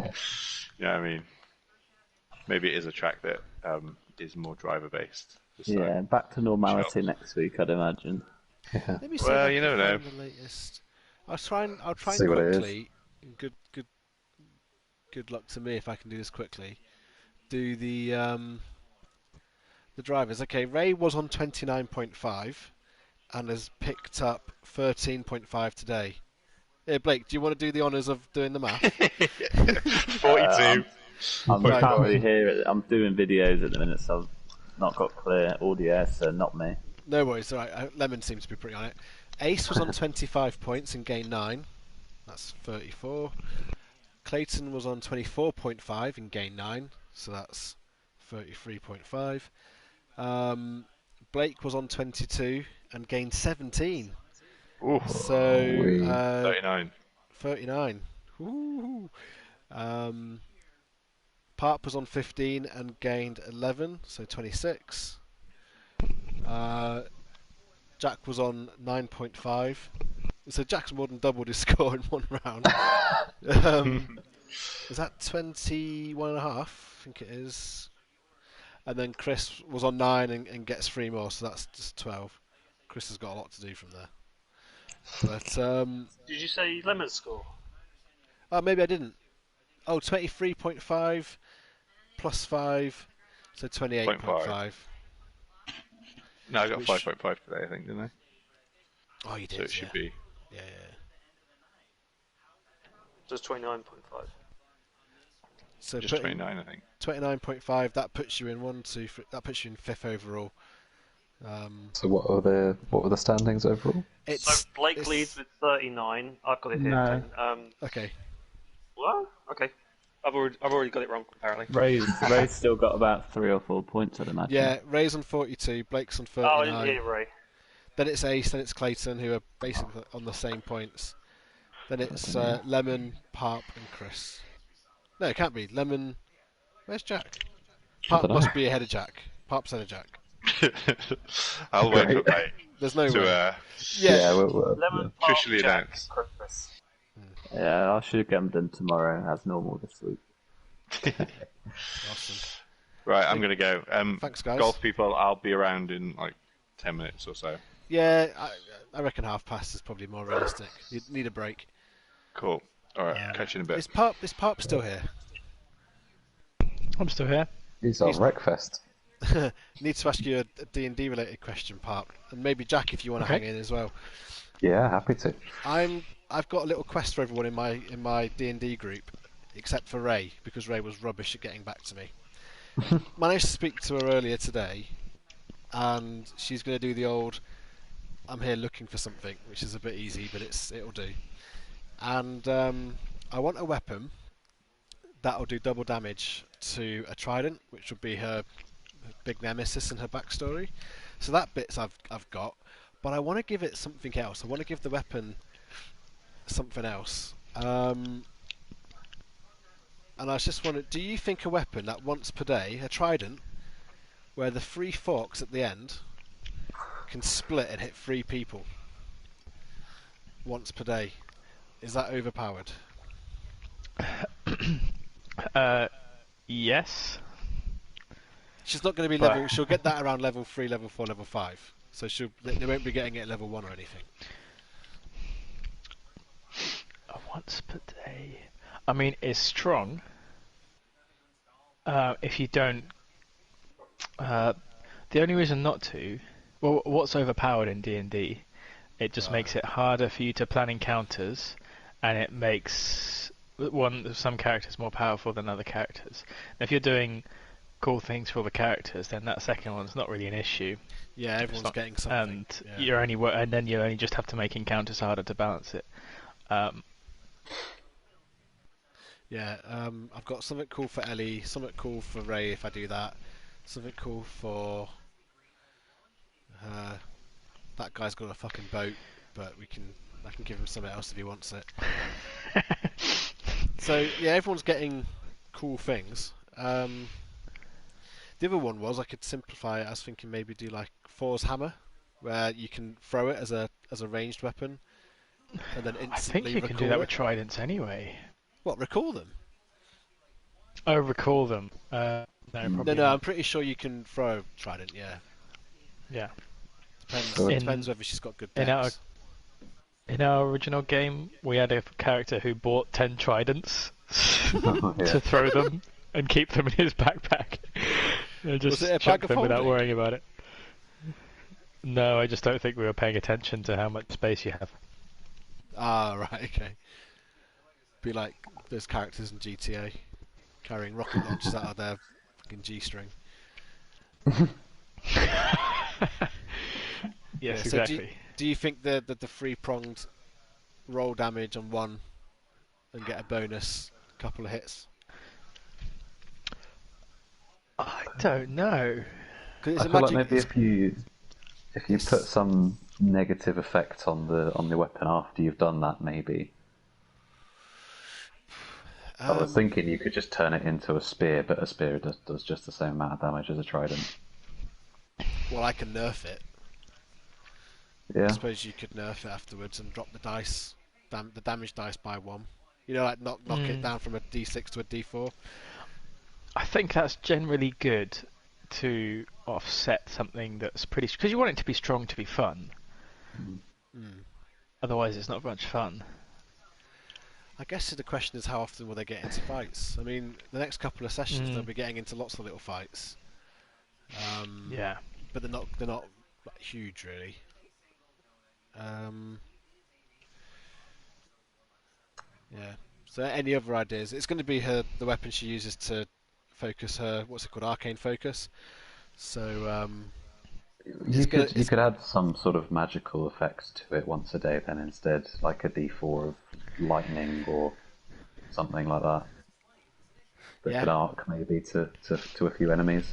I mean, maybe it is a track that is more driver based. Yeah, back to normality next week, I'd imagine. Let me see Well, if I you can never know. find the latest. I'll try and See what it is. quickly. Good luck to me if I can do this quickly. Do the drivers. Okay, Ray was on 29.5 and has picked up 13.5 today. Hey Blake, do you want to do the honours of doing the math? 42. I'm Right. can't really hear it. I'm doing videos at the minute, so I've not got clear audio, so not me. No worries, alright. Lemon seems to be pretty on it. Ace was on 25 points and gained 9. That's 34. Clayton was on 24.5 and gained 9. So that's 33.5. Blake was on 22 and gained 17. Ooh, So 39. 39. Ooh. Parp was on 15 and gained 11, so 26. Jack was on 9.5. So Jack's more than doubled his score in one round. Is that 21 and a half? I think it is. And then Chris was on 9 and gets 3 more, so that's just 12. Chris has got a lot to do from there. But Did you say Lemon's score? oh, maybe I didn't. Oh, 23.5 plus 5, so 28.5. No, I got Which- 5.5 today, I think, didn't I? Oh, you did. So it should be. Yeah. Just 29.5. So Just 29, I think. 29.5. That puts you in that puts you in 5th overall. So what were the standings overall? So Blake leads with 39. I've got it here. No. Okay. What? Okay. I've already got it wrong, apparently. Ray's still got about 3 or 4 points, I'd imagine. Yeah, Ray's on 42, Blake's on 39. Oh, I didn't hear Ray. Then it's Ace, then it's Clayton, who are basically on the same points. Then it's Lemon, Parp, and Chris. No, it can't be. Lemon. Where's Jack? Parp dunno. must be ahead of Jack. Parp's ahead of Jack. I'll wait for Blake There's no to way. Yeah, we're Lemon, officially Park, Jack, announced. Chris. Yeah, I should get them done tomorrow as normal this week. Awesome. Right, I'm going to go. Thanks, guys. Golf people, I'll be around in like 10 minutes or so. Yeah, I reckon half past is probably more realistic. You need a break. Cool. Alright, catch you in a bit. Is Parp still here? I'm still here. He's on Wreckfest. Need to ask you a D&D related question, Parp, and maybe Jack if you want to hang in as well. Yeah, happy to. I've got a little quest for everyone in my D&D group, except for Ray, because Ray was rubbish at getting back to me. Managed to speak to her earlier today, and she's going to do the old "I'm here looking for something," which is a bit easy, but it'll do. And I want a weapon that'll do double damage to a trident, which will be her big nemesis in her backstory. So that bit's I've got, but I want to give it something else. I want to give the weapon something else. And I was just wondering, do you think a weapon that once per day, a trident, where the 3 forks at the end can split and hit 3 people once per day, is that overpowered? Yes. She's not going to be level. She'll get that around level 3, level 4, level 5. So they won't be getting it at level 1 or anything. Once per day. I mean, it's strong. If you don't, the only reason not to, well, what's overpowered in D&D? It just makes it harder for you to plan encounters, and it makes some characters more powerful than other characters. And if you're doing cool things for the characters, then that second one's not really an issue. Yeah, everyone's getting something. And and then you only just have to make encounters harder to balance it. Yeah, I've got something cool for Ellie, something cool for Ray if I do that, something cool for that guy's got a fucking boat, but I can give him something else if he wants it. So yeah, everyone's getting cool things. The other one was I could simplify it. I was thinking maybe do like Thor's hammer, where you can throw it as a ranged weapon, and then instantly I think you can do that with tridents anyway. What, recall them? I recall them. No, probably No, not. I'm pretty sure you can throw a trident. Yeah. Yeah. Depends whether she's got good decks. In our original game, we had a character who bought 10 tridents to throw them and keep them in his backpack. And just chuck them without worrying about it. No, I just don't think we were paying attention to how much space you have. Ah, right, okay. Be like those characters in GTA, carrying rocket launchers out of their fucking G-string. Yes, exactly. So do you think that the three-pronged roll damage on one and get a bonus couple of hits? I don't know. I feel like maybe if you put some negative effect on the weapon after you've done that, maybe. I was thinking you could just turn it into a spear, but a spear does just the same amount of damage as a trident. Well, I can nerf it. Yeah. I suppose you could nerf it afterwards and drop the dice, the damage dice by 1. You know, like knock it down from a D6 to a D4. I think that's generally good to offset something that's pretty... Because you want it to be strong to be fun. Otherwise it's not much fun. I guess the question is how often will they get into fights? I mean, the next couple of sessions they'll be getting into lots of little fights. Yeah. But they're not like, huge really. Yeah. So any other ideas? It's going to be the weapon she uses to focus her, what's it called, arcane focus. So you could add some sort of magical effects to it once a day then instead, like a D4 of lightning or something like that. That could arc maybe to a few enemies.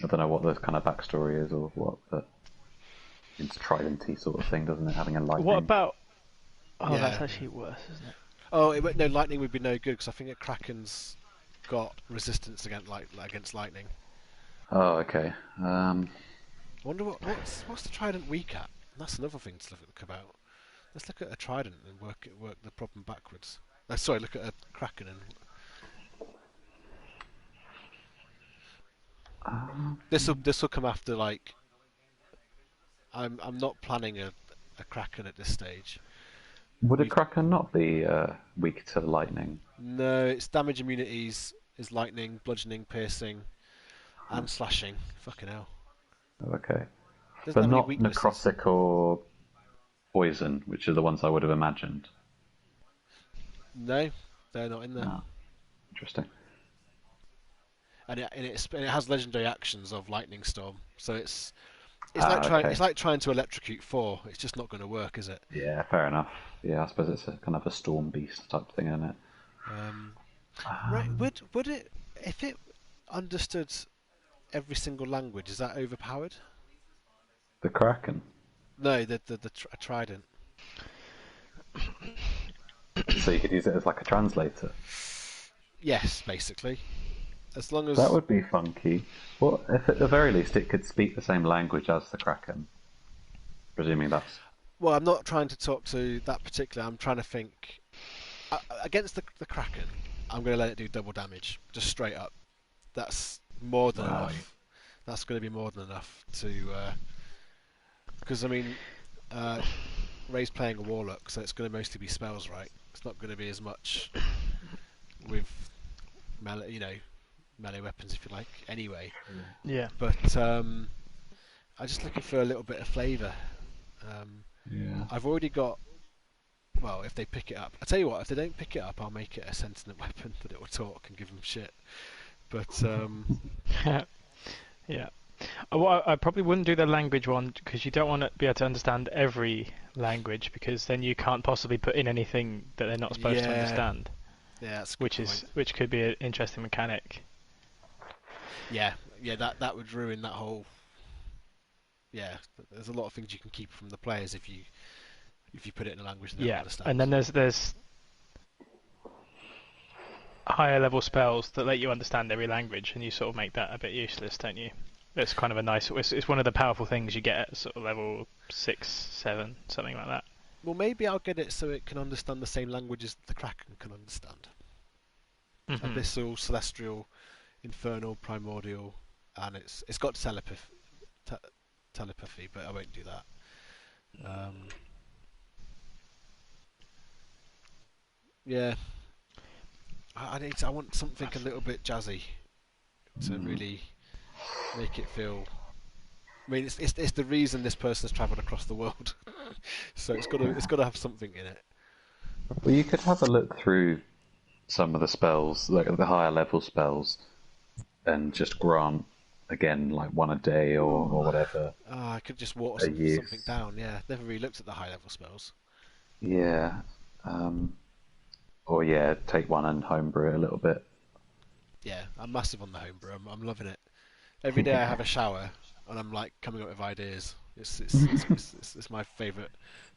I don't know what the kind of backstory is or what, but it's trident-y sort of thing, doesn't it? Having a lightning. What about... Oh, that's actually worse, isn't it? Oh, no, lightning would be no good because I think a Kraken's got resistance against lightning. Oh, okay. I wonder what's the trident weak at? That's another thing to look about. Let's look at a trident and work the problem backwards. Sorry, look at a Kraken and. This will come after like. I'm not planning a Kraken at this stage. Would a Kraken not be weak to lightning? No, its damage immunities is lightning, bludgeoning, piercing, and slashing. Fucking hell. Okay. Doesn't But not weaknesses. necrotic or poison, which are the ones I would have imagined. No, they're not in there. Oh, interesting. And it has legendary actions of lightning storm, so it's like trying to electrocute 4. It's just not going to work, is it? Yeah, fair enough. Yeah, I suppose it's a kind of a storm beast type thing, isn't it? Right? Would it, if it understood every single language, is that overpowered? The Kraken? No, the trident. So you could use it as like a translator? Yes, basically. As long as... That would be funky. Well, if at the very least it could speak the same language as the Kraken. Presuming that's... Well, I'm not trying to talk to that particular. I'm trying to think... against the Kraken, I'm going to let it do double damage. Just straight up. That's more than enough. That's going to be more than enough to... Because, I mean... Ray's playing a Warlock, so it's going to mostly be spells, right? It's not going to be as much with melee weapons, if you like, anyway. Yeah. But I'm just looking for a little bit of flavour. I've already got... Well, if they pick it up... I tell you what, if they don't pick it up, I'll make it a sentient weapon that it will talk and give them shit. But... yeah. Well, I probably wouldn't do the language one because you don't want to be able to understand every language because then you can't possibly put in anything that they're not supposed to understand. Yeah, that's a good point. Which could be an interesting mechanic. Yeah, that would ruin that whole. Yeah, there's a lot of things you can keep from the players if you put it in a language they don't understand. And then there's higher level spells that let you understand every language, and you sort of make that a bit useless, don't you? It's kind of a nice... It's one of the powerful things you get at sort of level 6, 7, something like that. Well, maybe I'll get it so it can understand the same languages the Kraken can understand. Abyssal, Celestial, Infernal, Primordial, and it's got telepathy, but I won't do that. Yeah, I want something a little bit jazzy to really make it feel. I mean, it's the reason this person has travelled across the world, so it's got to have something in it. Well, you could have a look through some of the spells, like the higher level spells, and just grant again like one a day or whatever. I could just water something down. Yeah, never really looked at the high level spells. Yeah, or yeah, take one and homebrew it a little bit. Yeah, I'm massive on the homebrew. I'm loving it. Every day I have a shower and I'm like coming up with ideas. It's my favourite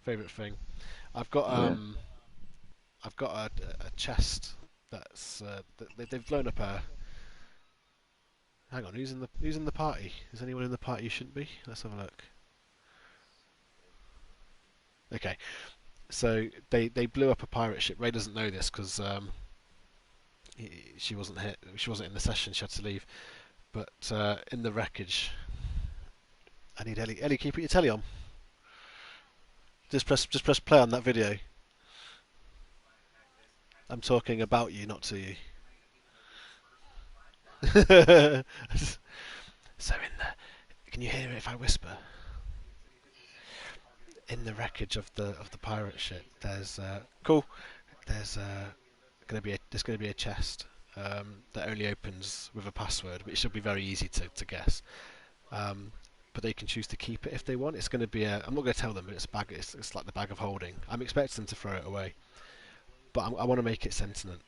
thing. I've got I've got a chest that's they've blown up a. Hang on, who's in the party? Is anyone in the party who shouldn't be? Let's have a look. Okay, so they blew up a pirate ship. Ray doesn't know this because she wasn't hit. She wasn't in the session. She had to leave. But in the wreckage, I need Ellie. Ellie, can you put your telly on? Just press play on that video. I'm talking about you, not to you. So can you hear it if I whisper? In the wreckage of the pirate ship, there's cool. There's gonna be a chest that only opens with a password, which should be very easy to guess. But they can choose to keep it if they want. It's going to be I'm not going to tell them, but it's a bag. It's like the bag of holding. I'm expecting them to throw it away, but I want to make it sentient.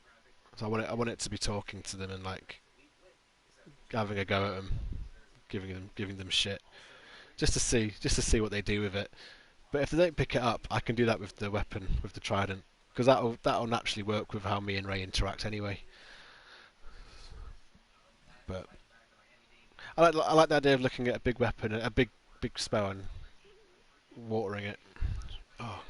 So I want it to be talking to them and like having a go at them, giving them shit, just to see what they do with it. But if they don't pick it up, I can do that with the weapon, with the trident, because that'll naturally work with how me and Ray interact anyway. But I like the idea of looking at a big weapon, a big spell, and watering it. Oh,